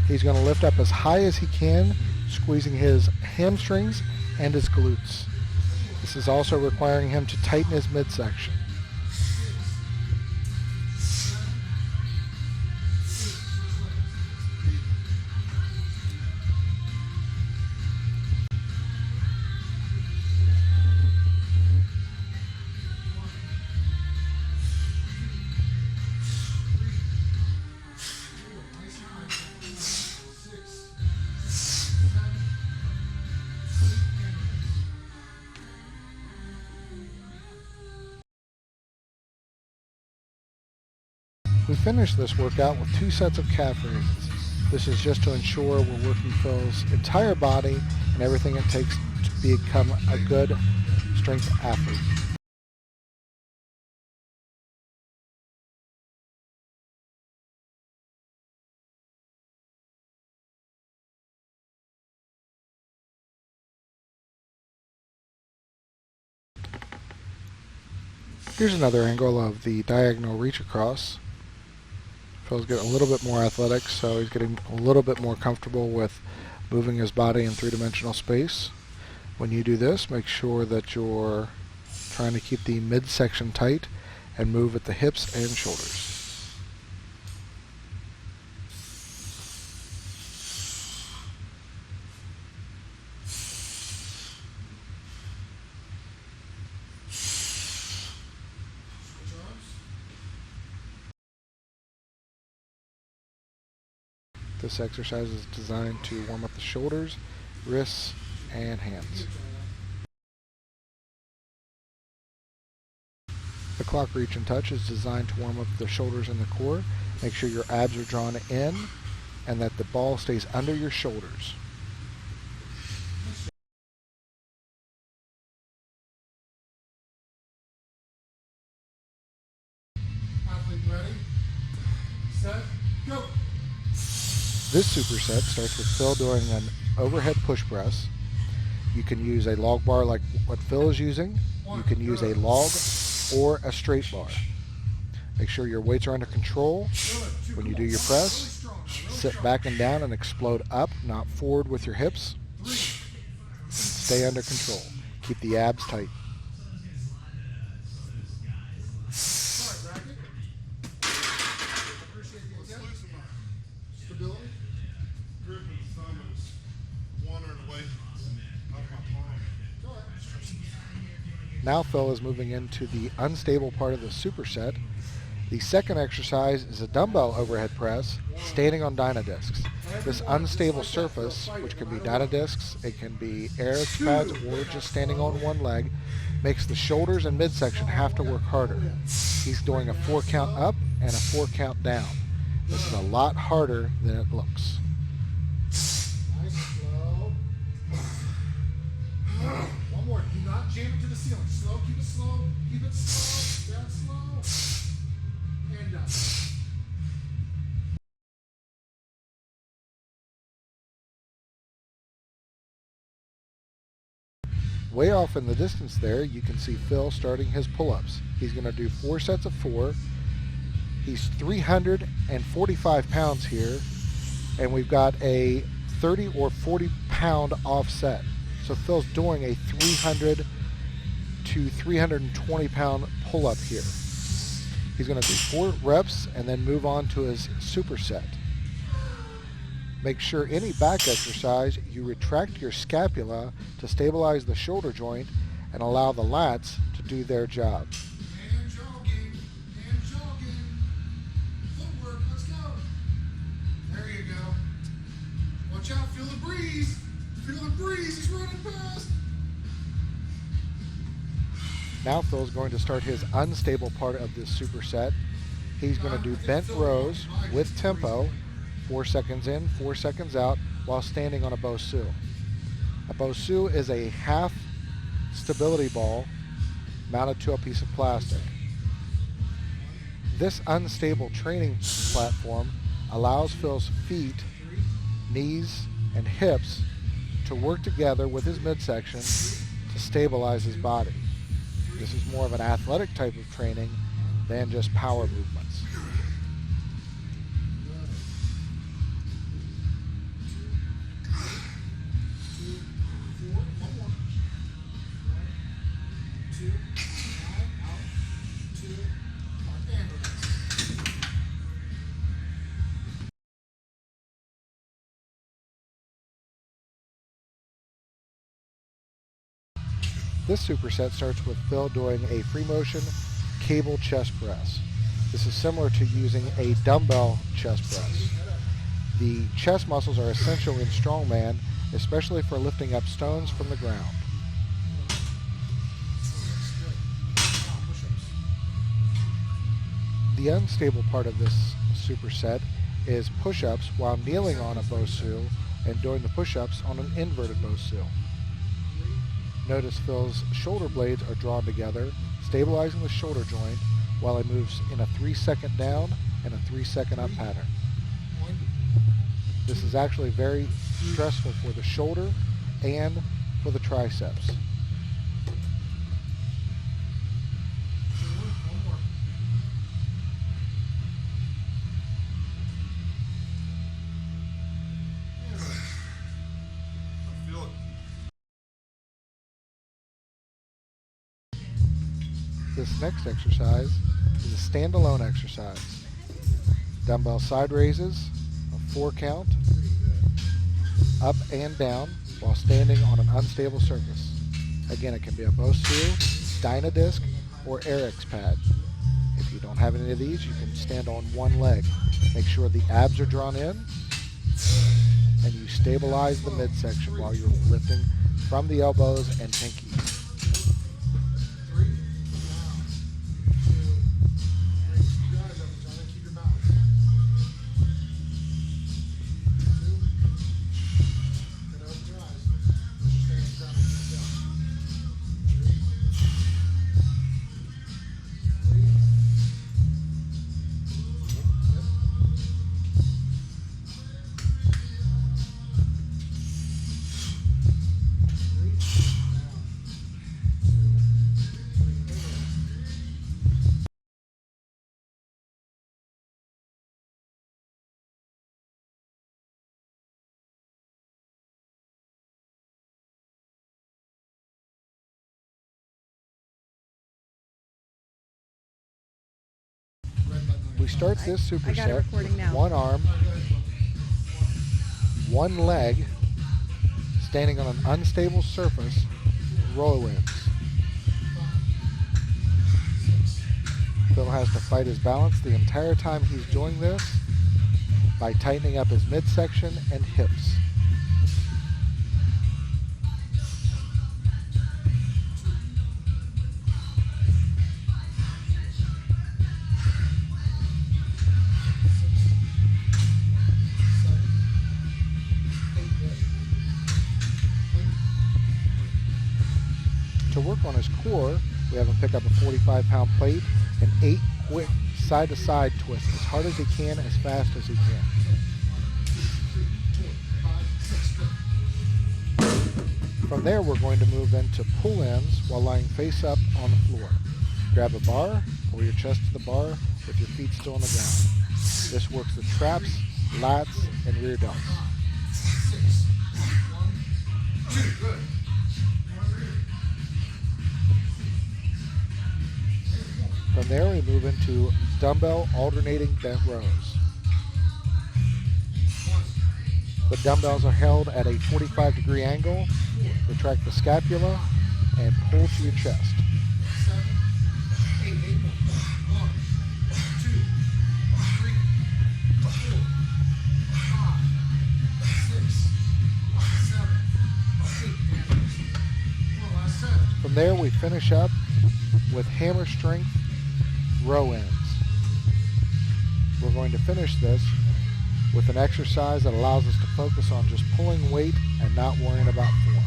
He's going to lift up as high as he can, squeezing his hamstrings and his glutes. This is also requiring him to tighten his midsection. We finish this workout with 2 sets of calf raises. This is just to ensure we're working Phil's entire body and everything it takes to become a good strength athlete. Here's another angle of the diagonal reach across. Phil's getting a little bit more athletic, so he's getting a little bit more comfortable with moving his body in 3-dimensional space. When you do this, make sure that you're trying to keep the midsection tight and move at the hips and shoulders. This exercise is designed to warm up the shoulders, wrists, and hands. The clock reach and touch is designed to warm up the shoulders and the core. Make sure your abs are drawn in and that the ball stays under your shoulders. Athlete ready, set, go. This superset starts with Phil doing an overhead push press. You can use a log bar like what Phil is using. You can use a log or a straight bar. Make sure your weights are under control. When you do your press, sit back and down and explode up, not forward with your hips. And stay under control. Keep the abs tight. Stability. Grip of the thumb is wandering away out of my palm. Now Phil is moving into the unstable part of the superset. The second exercise is a dumbbell overhead press, standing on Dynadiscs. This unstable surface, which can be Dynadiscs, it can be Aerox pads, or just standing on one leg, makes the shoulders and midsection have to work harder. He's doing a 4 count up and a 4 count down. This is a lot harder than it looks. Nice, slow. One more. Do not jam it to the ceiling. Slow, keep it slow. Keep it slow. Down slow. And down. Way off in the distance there, you can see Phil starting his pull-ups. He's going to do 4 sets of 4. He's 345 pounds here, and we've got a 30 or 40 pound offset. So Phil's doing a 300 to 320 pound pull-up here. He's going to do 4 reps and then move on to his superset. Make sure any back exercise, you retract your scapula to stabilize the shoulder joint and allow the lats to do their job. And jogging. And jogging. Footwork. Let's go. There you go. Watch out. Feel the breeze. Feel the breeze. He's running fast. Now Phil's going to start his unstable part of this superset. He's going to do bent rows with tempo, 4 seconds in, 4 seconds out, while standing on a Bosu. A Bosu is a half stability ball mounted to a piece of plastic. This unstable training platform allows Phil's feet, knees, and hips to work together with his midsection to stabilize his body. This is more of an athletic type of training than just power movements. This superset starts with Phil doing a free motion cable chest press. This is similar to using a dumbbell chest press. The chest muscles are essential in strongman, especially for lifting up stones from the ground. The unstable part of this superset is push-ups while kneeling on a Bosu and doing the push-ups on an inverted Bosu. Notice Phil's shoulder blades are drawn together, stabilizing the shoulder joint while he moves in a 3-second down and a 3-second up pattern. This is actually very stressful for the shoulder and for the triceps. This next exercise is a standalone exercise. Dumbbell side raises, a 4 count, up and down while standing on an unstable surface. Again, it can be a Bosu, Dynadisc, or Aerox pad. If you don't have any of these, you can stand on one leg. Make sure the abs are drawn in and you stabilize the midsection while you're lifting from the elbows and pinkies. We start this I got it superset recording with now. one arm, one leg, standing on an unstable surface, row ins. Phil has to fight his balance the entire time he's doing this by tightening up his midsection and hips. To work on his core, we have him pick up a 45-pound plate and 8 quick side-to-side twists as hard as he can, as fast as he can. From there, we're going to move into pull-ins while lying face up on the floor. Grab a bar, pull your chest to the bar with your feet still on the ground. This works the traps, lats, and rear delts. From there, we move into dumbbell alternating bent rows. The dumbbells are held at a 45-degree angle. Retract the scapula and pull to your chest. 7, 8, 1, 2, 3, 4, 5, 6, 7, 8. One last set. From there, we finish up with hammer strength row ins. We're going to finish this with an exercise that allows us to focus on just pulling weight and not worrying about form.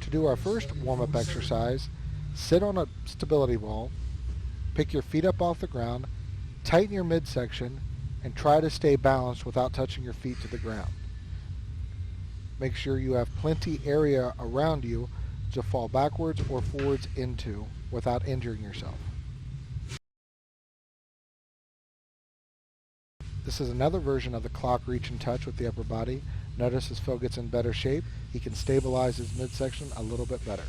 To do our first warm-up exercise, sit on a stability ball, pick your feet up off the ground, tighten your midsection, and try to stay balanced without touching your feet to the ground. Make sure you have plenty area around you to fall backwards or forwards into without injuring yourself. This is another version of the clock reach and touch with the upper body. Notice as Phil gets in better shape, he can stabilize his midsection a little bit better.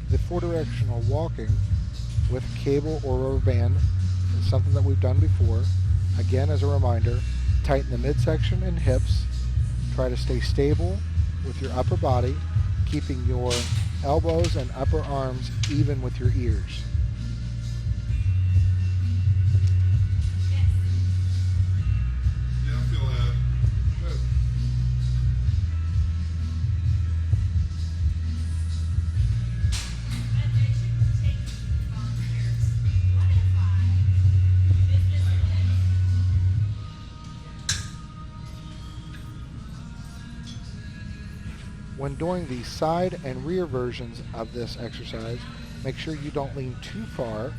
The four-directional walking with cable or rubber band is something that we've done before. Again, as a reminder, tighten the midsection and hips. Try to stay stable with your upper body, keeping your elbows and upper arms even with your ears. Yeah, I feel that. Good. When doing the side and rear versions of this exercise, make sure you don't lean too far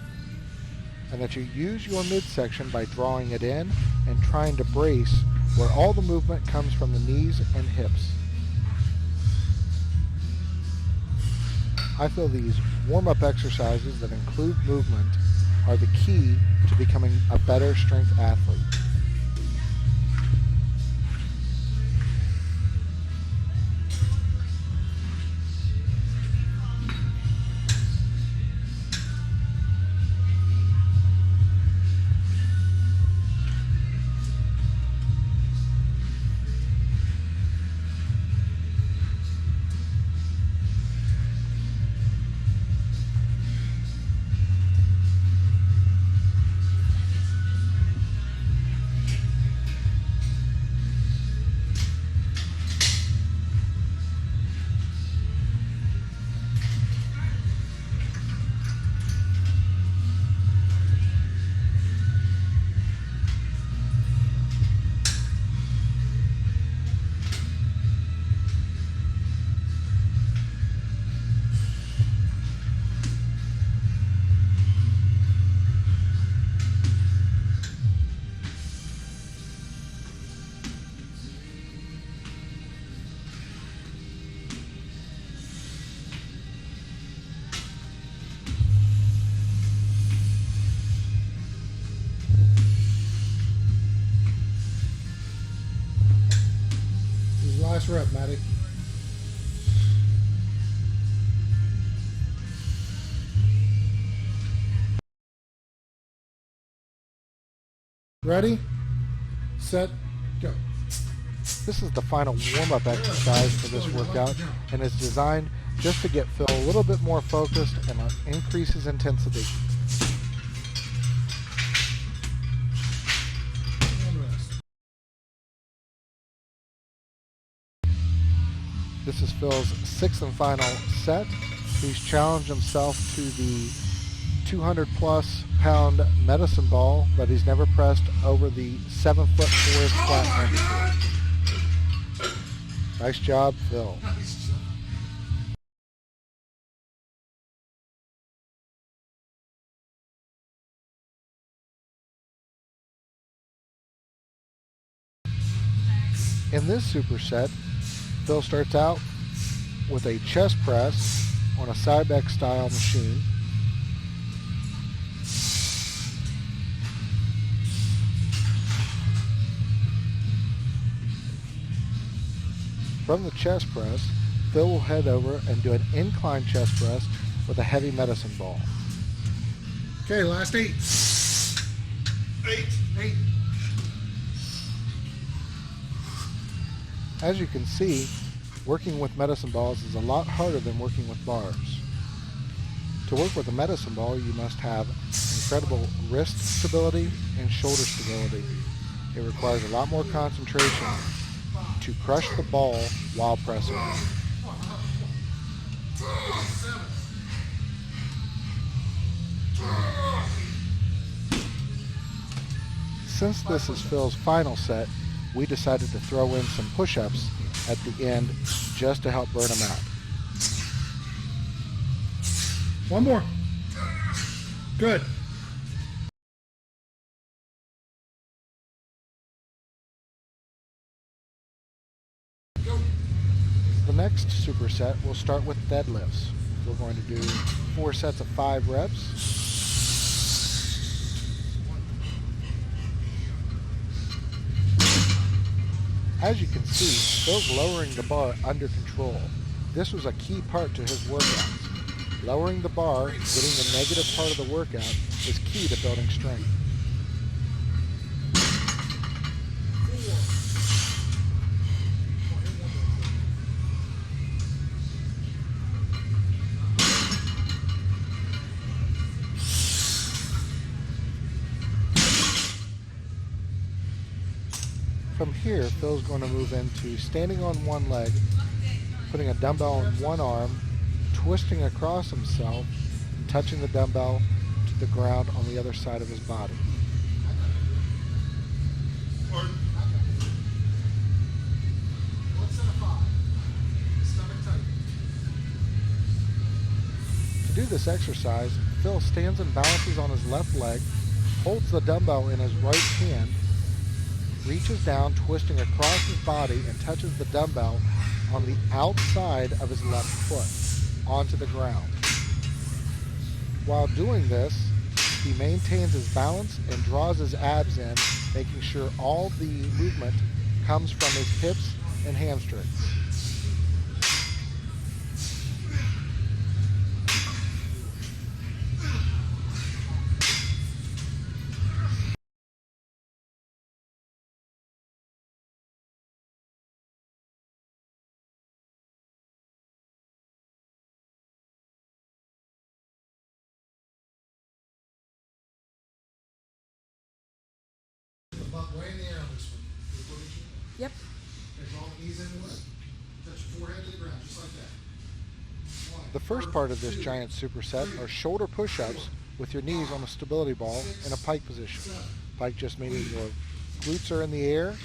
and that you use your midsection by drawing it in and trying to brace where all the movement comes from the knees and hips. I feel these warm-up exercises that include movement are the key to becoming a better strength athlete. Last rep, Matty. Ready, set, go. This is the final warm-up exercise for this workout, and is designed just to get Phil a little bit more focused and increase his intensity. This is Phil's sixth and final set. He's challenged himself to the 200+ pound medicine ball that he's never pressed over the 7'4" flat before. Nice job, Phil. In this superset, Phil starts out with a chest press on a Cybex style machine. From the chest press, Phil will head over and do an incline chest press with a heavy medicine ball. Okay, last 8. 8. As you can see, working with medicine balls is a lot harder than working with bars. To work with a medicine ball, you must have incredible wrist stability and shoulder stability. It requires a lot more concentration to crush the ball while pressing. Since this is Phil's final set, we decided to throw in some push-ups at the end just to help burn him out. One more. Good. The next superset will start with deadlifts. We're going to do 4 sets of 5 reps. As you can see, Phil's lowering the bar under control. This was a key part to his workouts. Lowering the bar, getting the negative part of the workout, is key to building strength. From here, Phil's going to move into standing on one leg, putting a dumbbell on one arm, twisting across himself, and touching the dumbbell to the ground on the other side of his body. To do this exercise, Phil stands and balances on his left leg, holds the dumbbell in his right hand, reaches down, twisting across his body, and touches the dumbbell on the outside of his left foot onto the ground. While doing this, he maintains his balance and draws his abs in, making sure all the movement comes from his hips and hamstrings. Way in the air on this one. Yep. Okay, draw the knees into it. Touch your forehead to the ground, just like that. The first part of this giant superset are shoulder push-ups with your knees on a stability ball in a pike position. Pike just meaning your glutes are in the air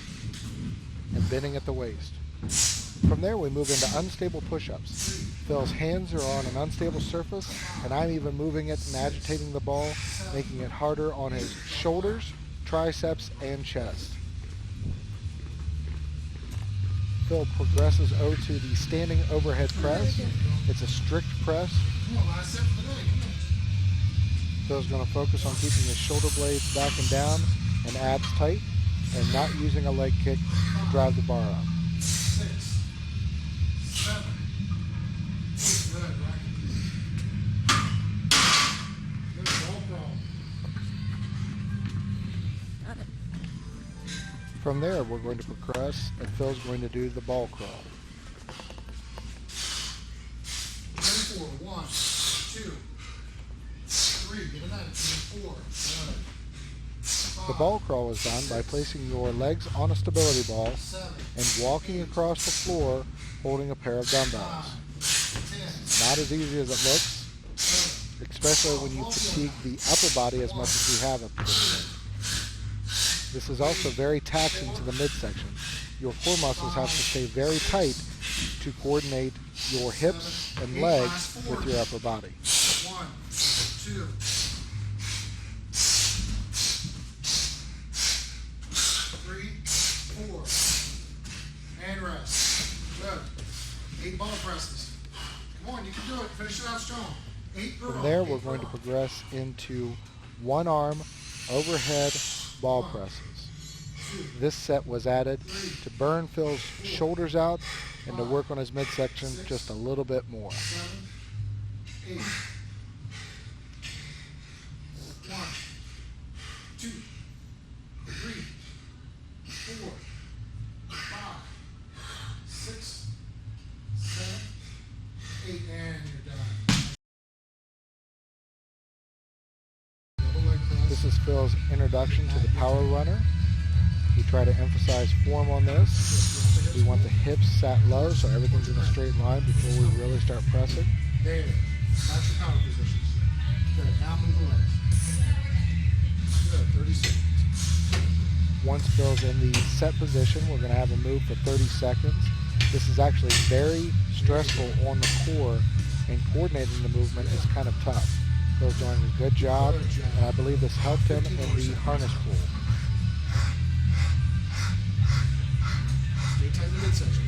and bending at the waist. From there we move into unstable push-ups. Phil's hands are on an unstable surface, and I'm even moving it and agitating the ball, making it harder on his shoulders, triceps, and chest. Phil progresses over to the standing overhead press. It's a strict press. Phil's going to focus on keeping his shoulder blades back and down and abs tight, and not using a leg kick to drive the bar up. From there, we're going to progress, and Phil's going to do the ball crawl. 4, 1, 2, 3, get a 9, 4, 5, The ball crawl is done by placing your legs on a stability ball 7, and walking across the floor holding a pair of dumbbells. 10, Not as easy as it looks, especially when you fatigue the upper body as much as we have up to this point. This is also very taxing to the midsection. Your core muscles have to stay very tight to coordinate your hips and legs with your upper body. 1, 2, 3, 4, and rest. Good. 8 ball presses. Come on, you can do it. Finish it out strong. 8 per From row. there, we're going to progress into one-arm overhead ball presses. This set was added to burn Phil's shoulders out and to work on his midsection just a little bit more. 7, 8. 1, 2, 3, 4, 5, 6, 7, 8, and you're done. Double leg press. This is Phil's introduction to the power runner. We try to emphasize form on this. We want the hips sat low so everything's in a straight line before we really start pressing. There it is. That's your power position. Good. Now move the legs. Good. 30 seconds. Once Phil's in the set position, we're going to have him move for 30 seconds. This is actually very stressful on the core, and coordinating the movement is kind of tough. Phil's doing a good job, and I believe this helped him in the harness pool. Stay tight in the midsection.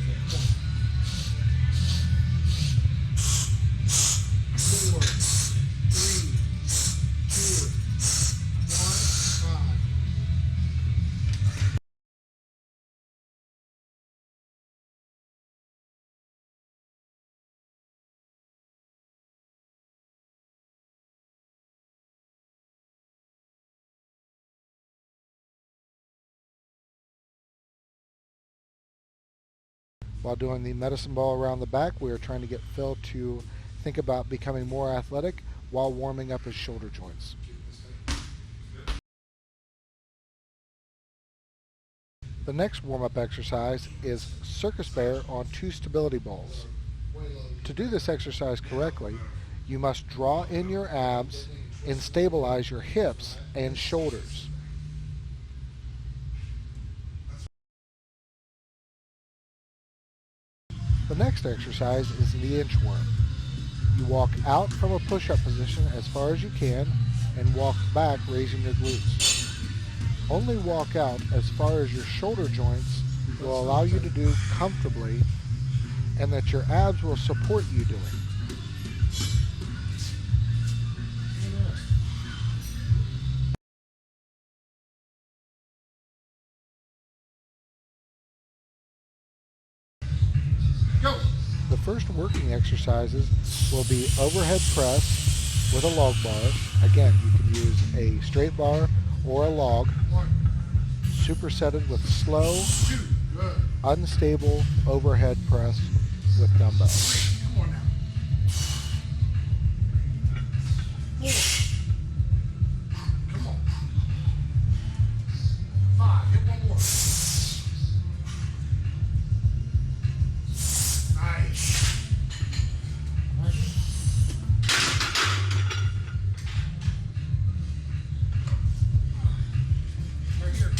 4, 3, 2, 1, 5. While doing the medicine ball around the back, we are trying to get Phil to think about becoming more athletic while warming up his shoulder joints. The next warm-up exercise is circus bear on 2 stability balls. To do this exercise correctly, you must draw in your abs and stabilize your hips and shoulders. The next exercise is the inchworm. You walk out from a push-up position as far as you can and walk back raising your glutes. Only walk out as far as your shoulder joints will allow you to do comfortably and that your abs will support you doing. Go. The first working exercises will be overhead press with a log bar. Again, you can use a straight bar or a log, 1, supersetted with slow, 2, good. unstable overhead press with dumbbells. Come on now. 4. Come on. 5. Hit one more. Nice. Right here.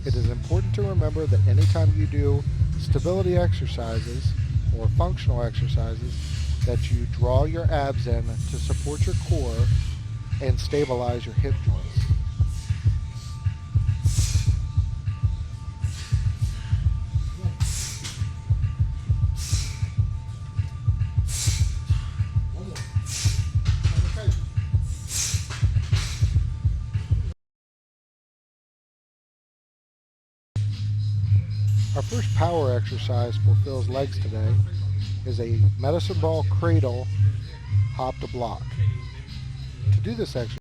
It is important to remember that anytime you do stability exercises or functional exercises, that you draw your abs in to support your core and stabilize your hip joints. One more. Okay. Our first power exercise for Phil's legs today is a medicine ball cradle hop to block. To do this exercise,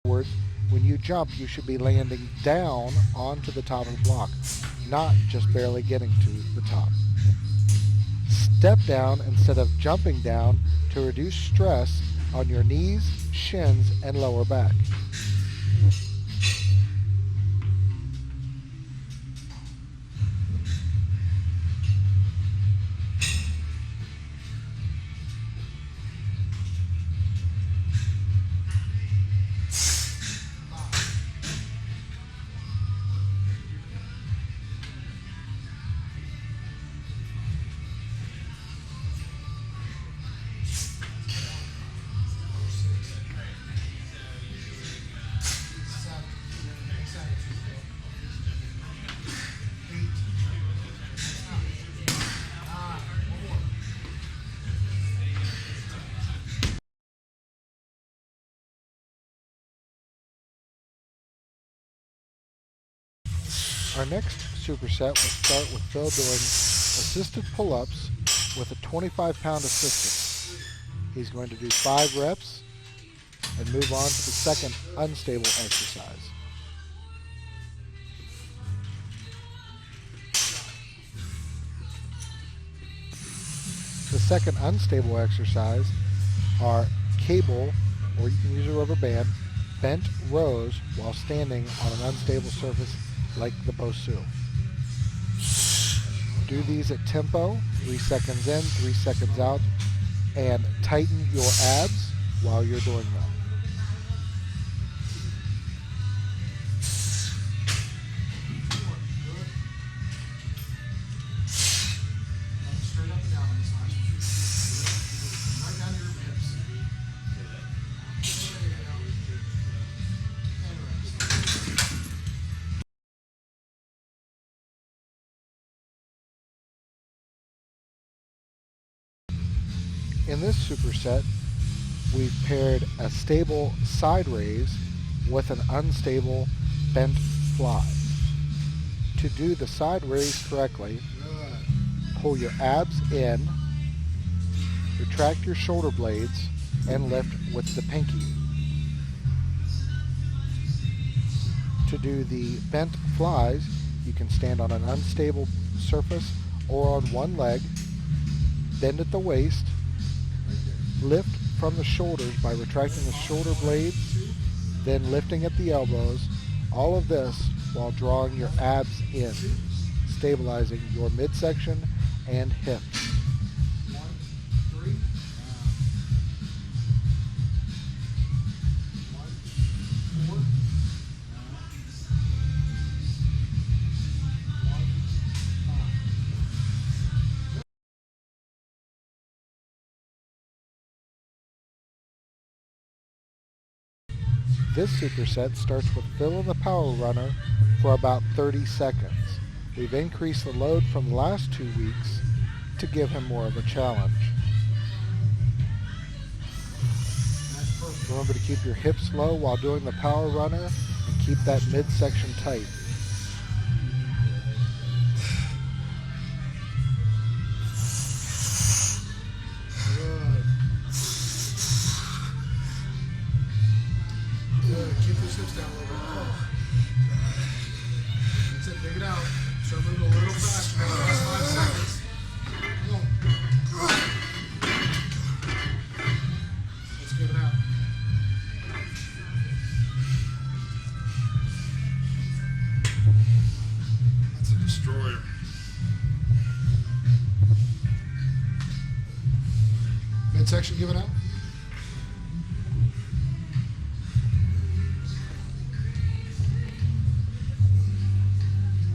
when you jump, you should be landing down onto the top of the block, not just barely getting to the top. Step down instead of jumping down to reduce stress on your knees, shins, and lower back. Our next superset will start with Phil doing assisted pull-ups with a 25-pound assistant. He's going to do 5 reps and move on to the second unstable exercise. The second unstable exercise are cable, or you can use a rubber band, bent rows while standing on an unstable surface like the Bosu. Do these at tempo, 3 seconds in, 3 seconds out, and tighten your abs while you're doing them. Straight up and down on this last one. Right down to your hips. There you go. And rest. In this superset, we've paired a stable side raise with an unstable bent fly. To do the side raise correctly, pull your abs in, retract your shoulder blades, and lift with the pinky. To do the bent flies, you can stand on an unstable surface or on one leg, bend at the waist, lift from the shoulders by retracting the shoulder blades, then lifting at the elbows. All of this while drawing your abs in, stabilizing your midsection and hips. 1, 3. 1, 4. 1, 5. This superset starts with Phil in the power runner for about 30 seconds. We've increased the load from the last 2 weeks to give him more of a challenge. Remember to keep your hips low while doing the power runner and keep that midsection tight. Good. Keep those hips down a little bit. That's it. Dig it out. Start moving a little faster. Last 5 seconds. Come on. Let's give it out. That's a destroyer. Midsection, give it out.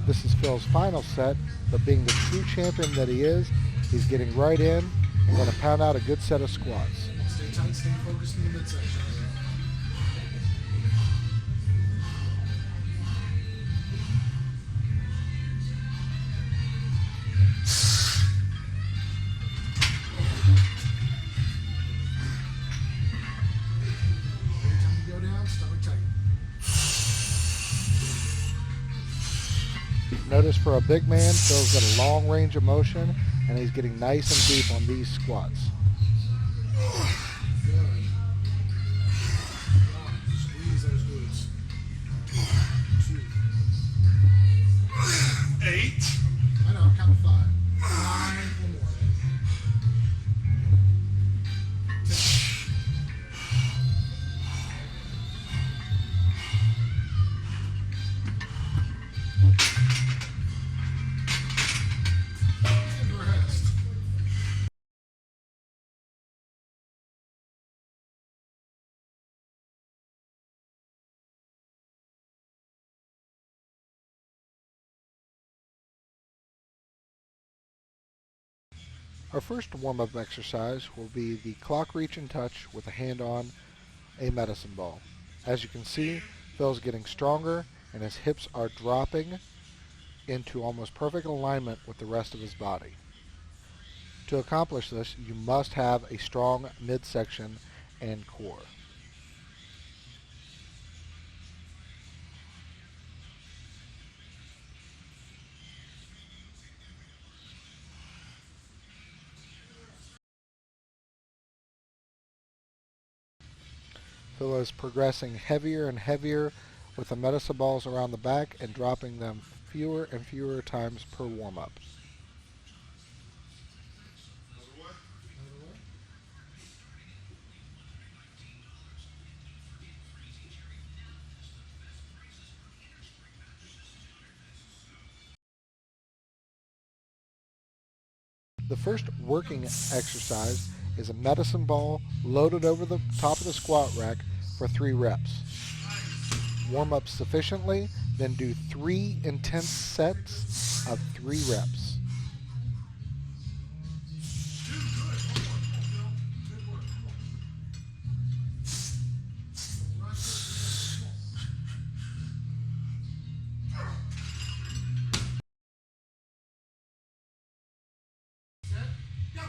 This is Phil's final set, but being the true champion that he is, he's getting right in and going to pound out a good set of squats. Stay tight, stay focused in the midsection. Notice for a big man, Phil's got a long range of motion, and he's getting nice and deep on these squats. Good. Squeeze those glutes. 2. 8. I know, count 5. 9, one more. 10. And rest. Our first warm-up exercise will be the clock reach and touch with a hand on a medicine ball. As you can see, Phil's getting stronger and his hips are dropping into almost perfect alignment with the rest of his body. To accomplish this, you must have a strong midsection and core. Phil is progressing heavier and heavier with the medicine balls around the back and dropping them fewer and fewer times per warm-up. The first working exercise is a medicine ball loaded over the top of the squat rack for 3 reps. Warm up sufficiently, then do 3 intense sets of 3 reps.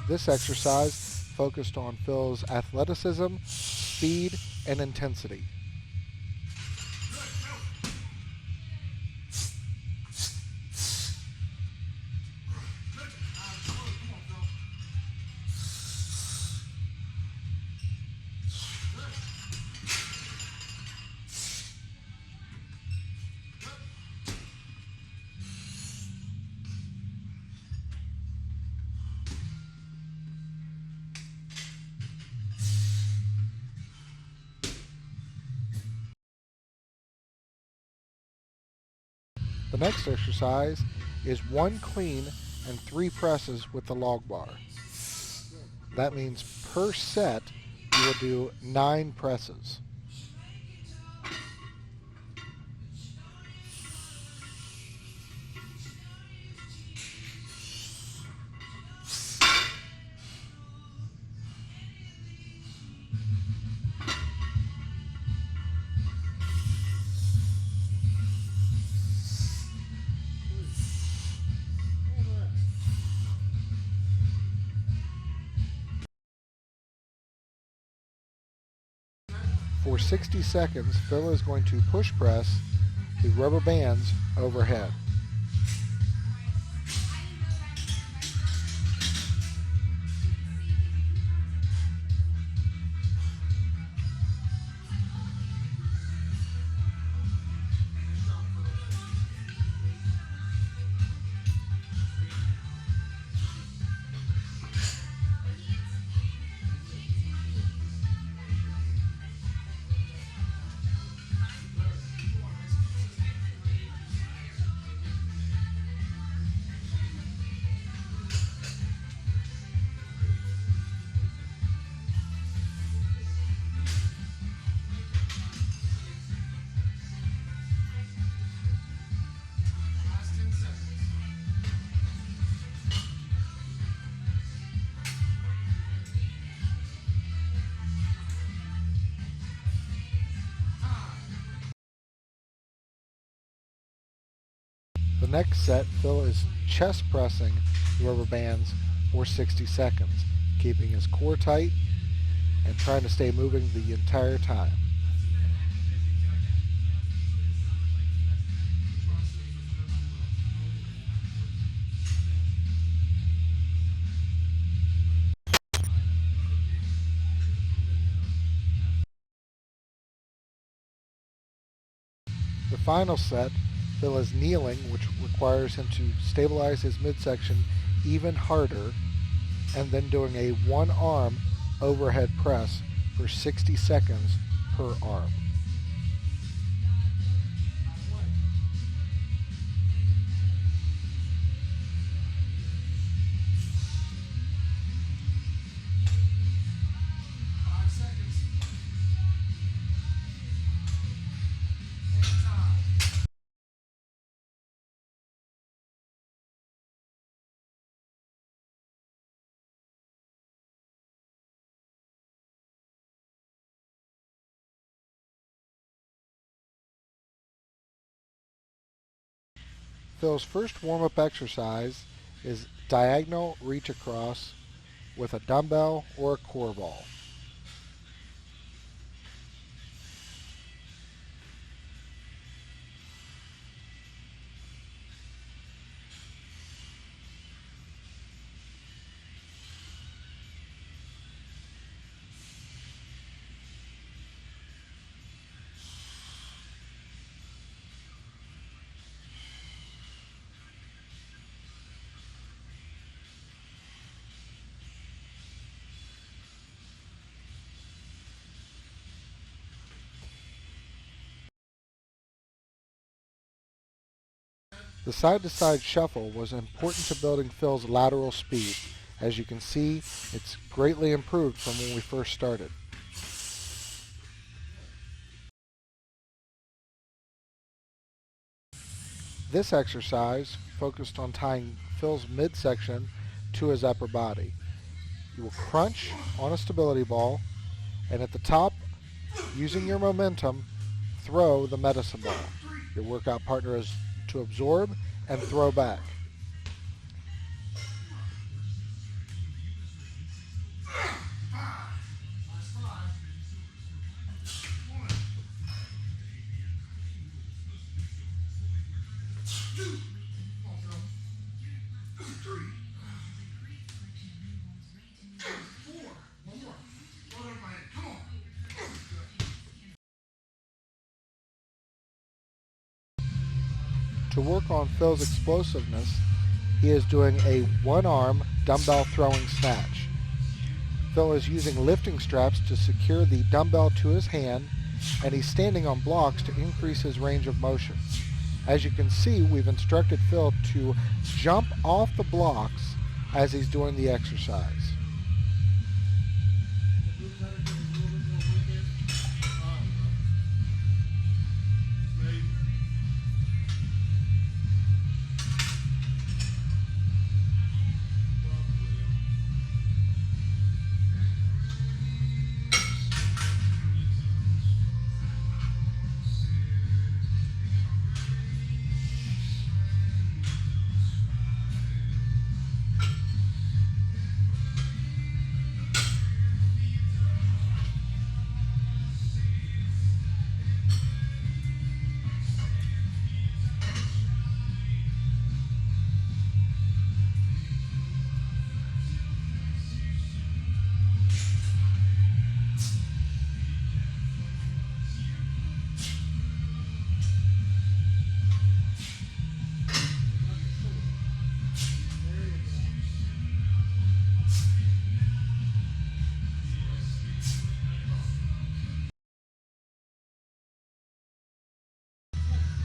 This exercise focused on Phil's athleticism, speed, and intensity. The next exercise is 1 clean and 3 presses with the log bar. That means per set you will do 9 presses. For 60 seconds, Phil is going to push press the rubber bands overhead. The next set, Phil is chest pressing the rubber bands for 60 seconds, keeping his core tight and trying to stay moving the entire time. The final set, Phil is kneeling, which requires him to stabilize his midsection even harder, and then doing a one-arm overhead press for 60 seconds per arm. Phil's first warm-up exercise is diagonal reach across with a dumbbell or a core ball. The side-to-side shuffle was important to building Phil's lateral speed. As you can see, it's greatly improved from when we first started. This exercise focused on tying Phil's midsection to his upper body. You will crunch on a stability ball, and at the top, using your momentum, throw the medicine ball. Your workout partner is to absorb and throw back. To work on Phil's explosiveness, he is doing a one-arm dumbbell throwing snatch. Phil is using lifting straps to secure the dumbbell to his hand, and he's standing on blocks to increase his range of motion. As you can see, we've instructed Phil to jump off the blocks as he's doing the exercise.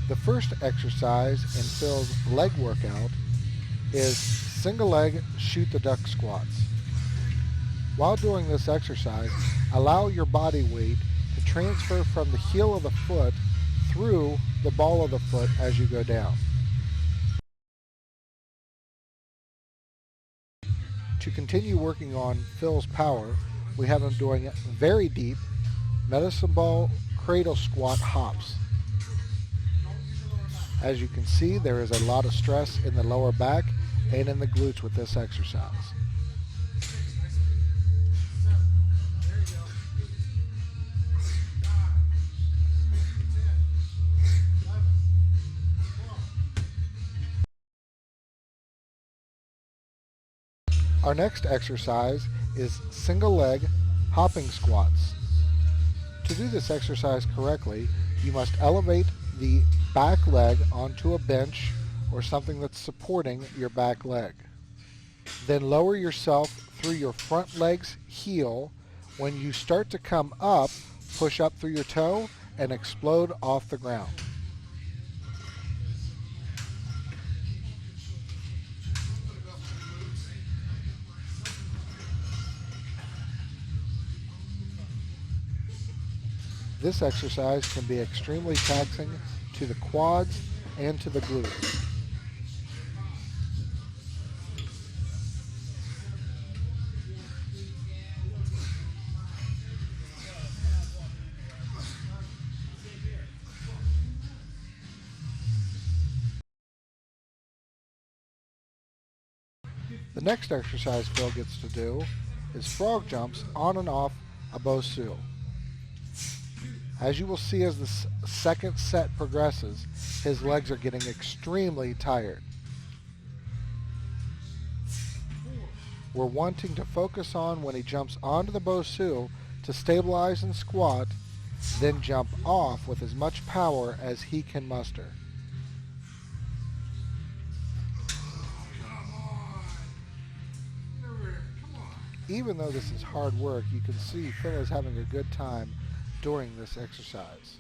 The first exercise in Phil's leg workout is single leg shoot the duck squats. While doing this exercise, allow your body weight to transfer from the heel of the foot through the ball of the foot as you go down. To continue working on Phil's power, we have him doing very deep medicine ball cradle squat hops. As you can see, there is a lot of stress in the lower back and in the glutes with this exercise. Our next exercise is single leg hopping squats. To do this exercise correctly, you must elevate the back leg onto a bench or something that's supporting your back leg. Then lower yourself through your front leg's heel. When you start to come up, push up through your toe and explode off the ground. This exercise can be extremely taxing to the quads and to the glutes. The next exercise Phil gets to do is frog jumps on and off a Bosu. As you will see as the second set progresses, his legs are getting extremely tired. We're wanting to focus on when he jumps onto the Bosu to stabilize and squat, then jump off with as much power as he can muster. Even though this is hard work, you can see Phil is having a good time during this exercise.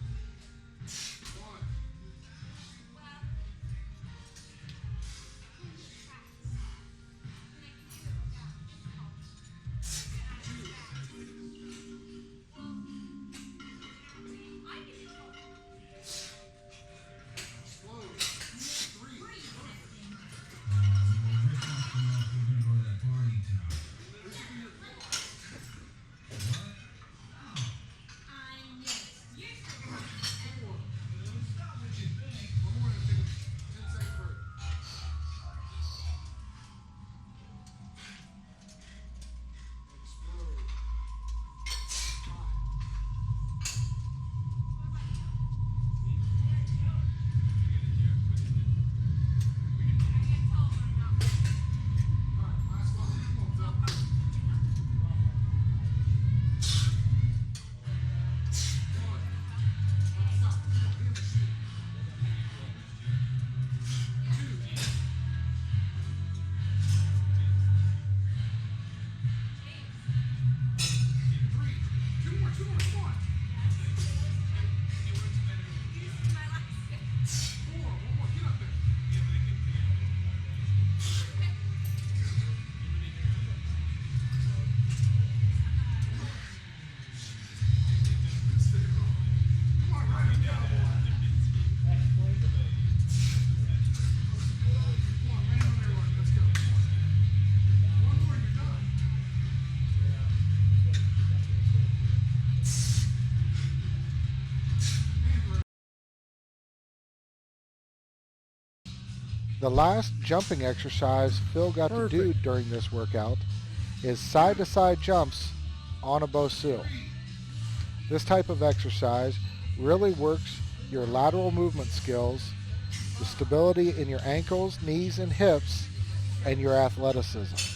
The last jumping exercise Phil got to do during this workout is side-to-side jumps on a Bosu. This type of exercise really works your lateral movement skills, the stability in your ankles, knees, and hips, and your athleticism.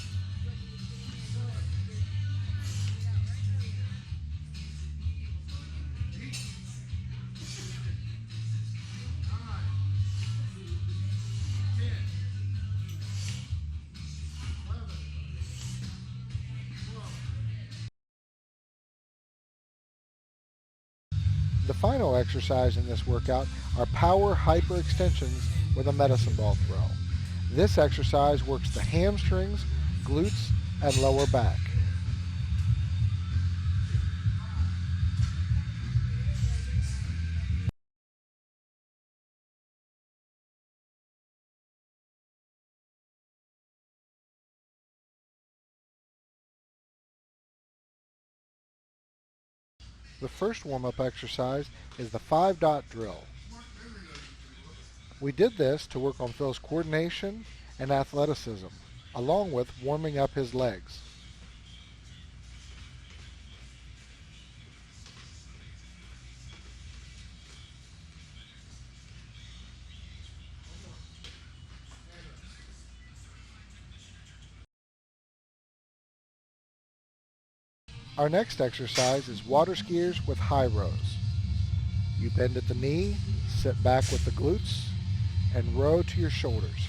The final exercise in this workout are power hyperextensions with a medicine ball throw. This exercise works the hamstrings, glutes, and lower back. The first warm-up exercise is the 5-dot drill. We did this to work on Phil's coordination and athleticism, along with warming up his legs. Our next exercise is water skiers with high rows. You bend at the knee, Sit back with the glutes and row to your shoulders.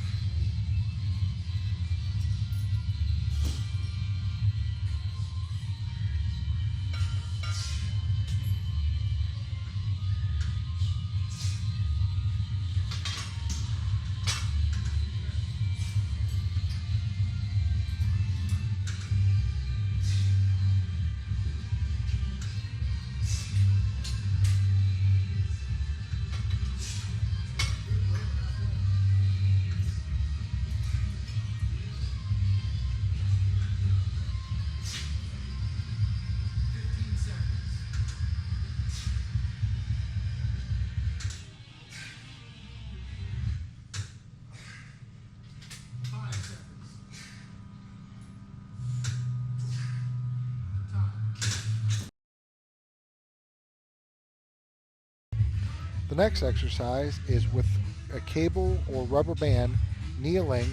The next exercise is with a cable or rubber band kneeling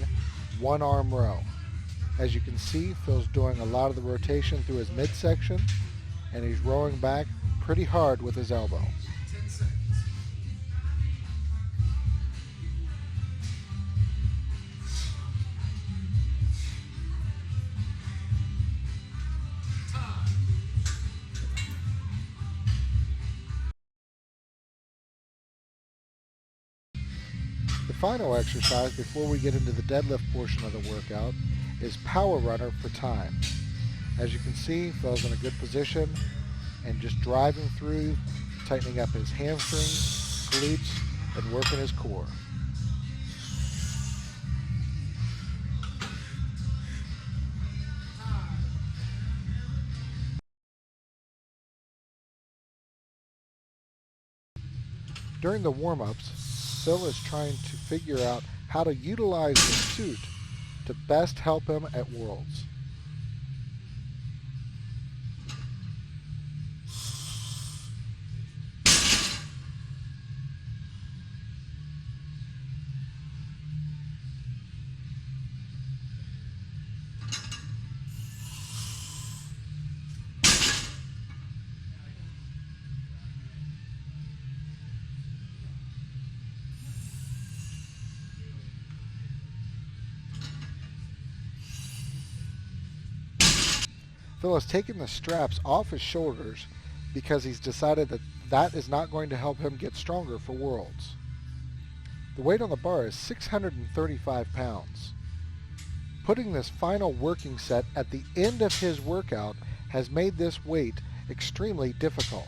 one arm row. As you can see, Phil's doing a lot of the rotation through his midsection, and he's rowing back pretty hard with his elbow. 10 seconds. The final exercise before we get into the deadlift portion of the workout is power runner for time. As you can see, Phil's in a good position and just driving through, tightening up his hamstrings, glutes, and working his core. During the warm-ups, Phil is trying to figure out how to utilize the suit to best help him at Worlds. Phil has taken the straps off his shoulders because he's decided that that is not going to help him get stronger for Worlds. The weight on the bar is 635 pounds. Putting this final working set at the end of his workout has made this weight extremely difficult.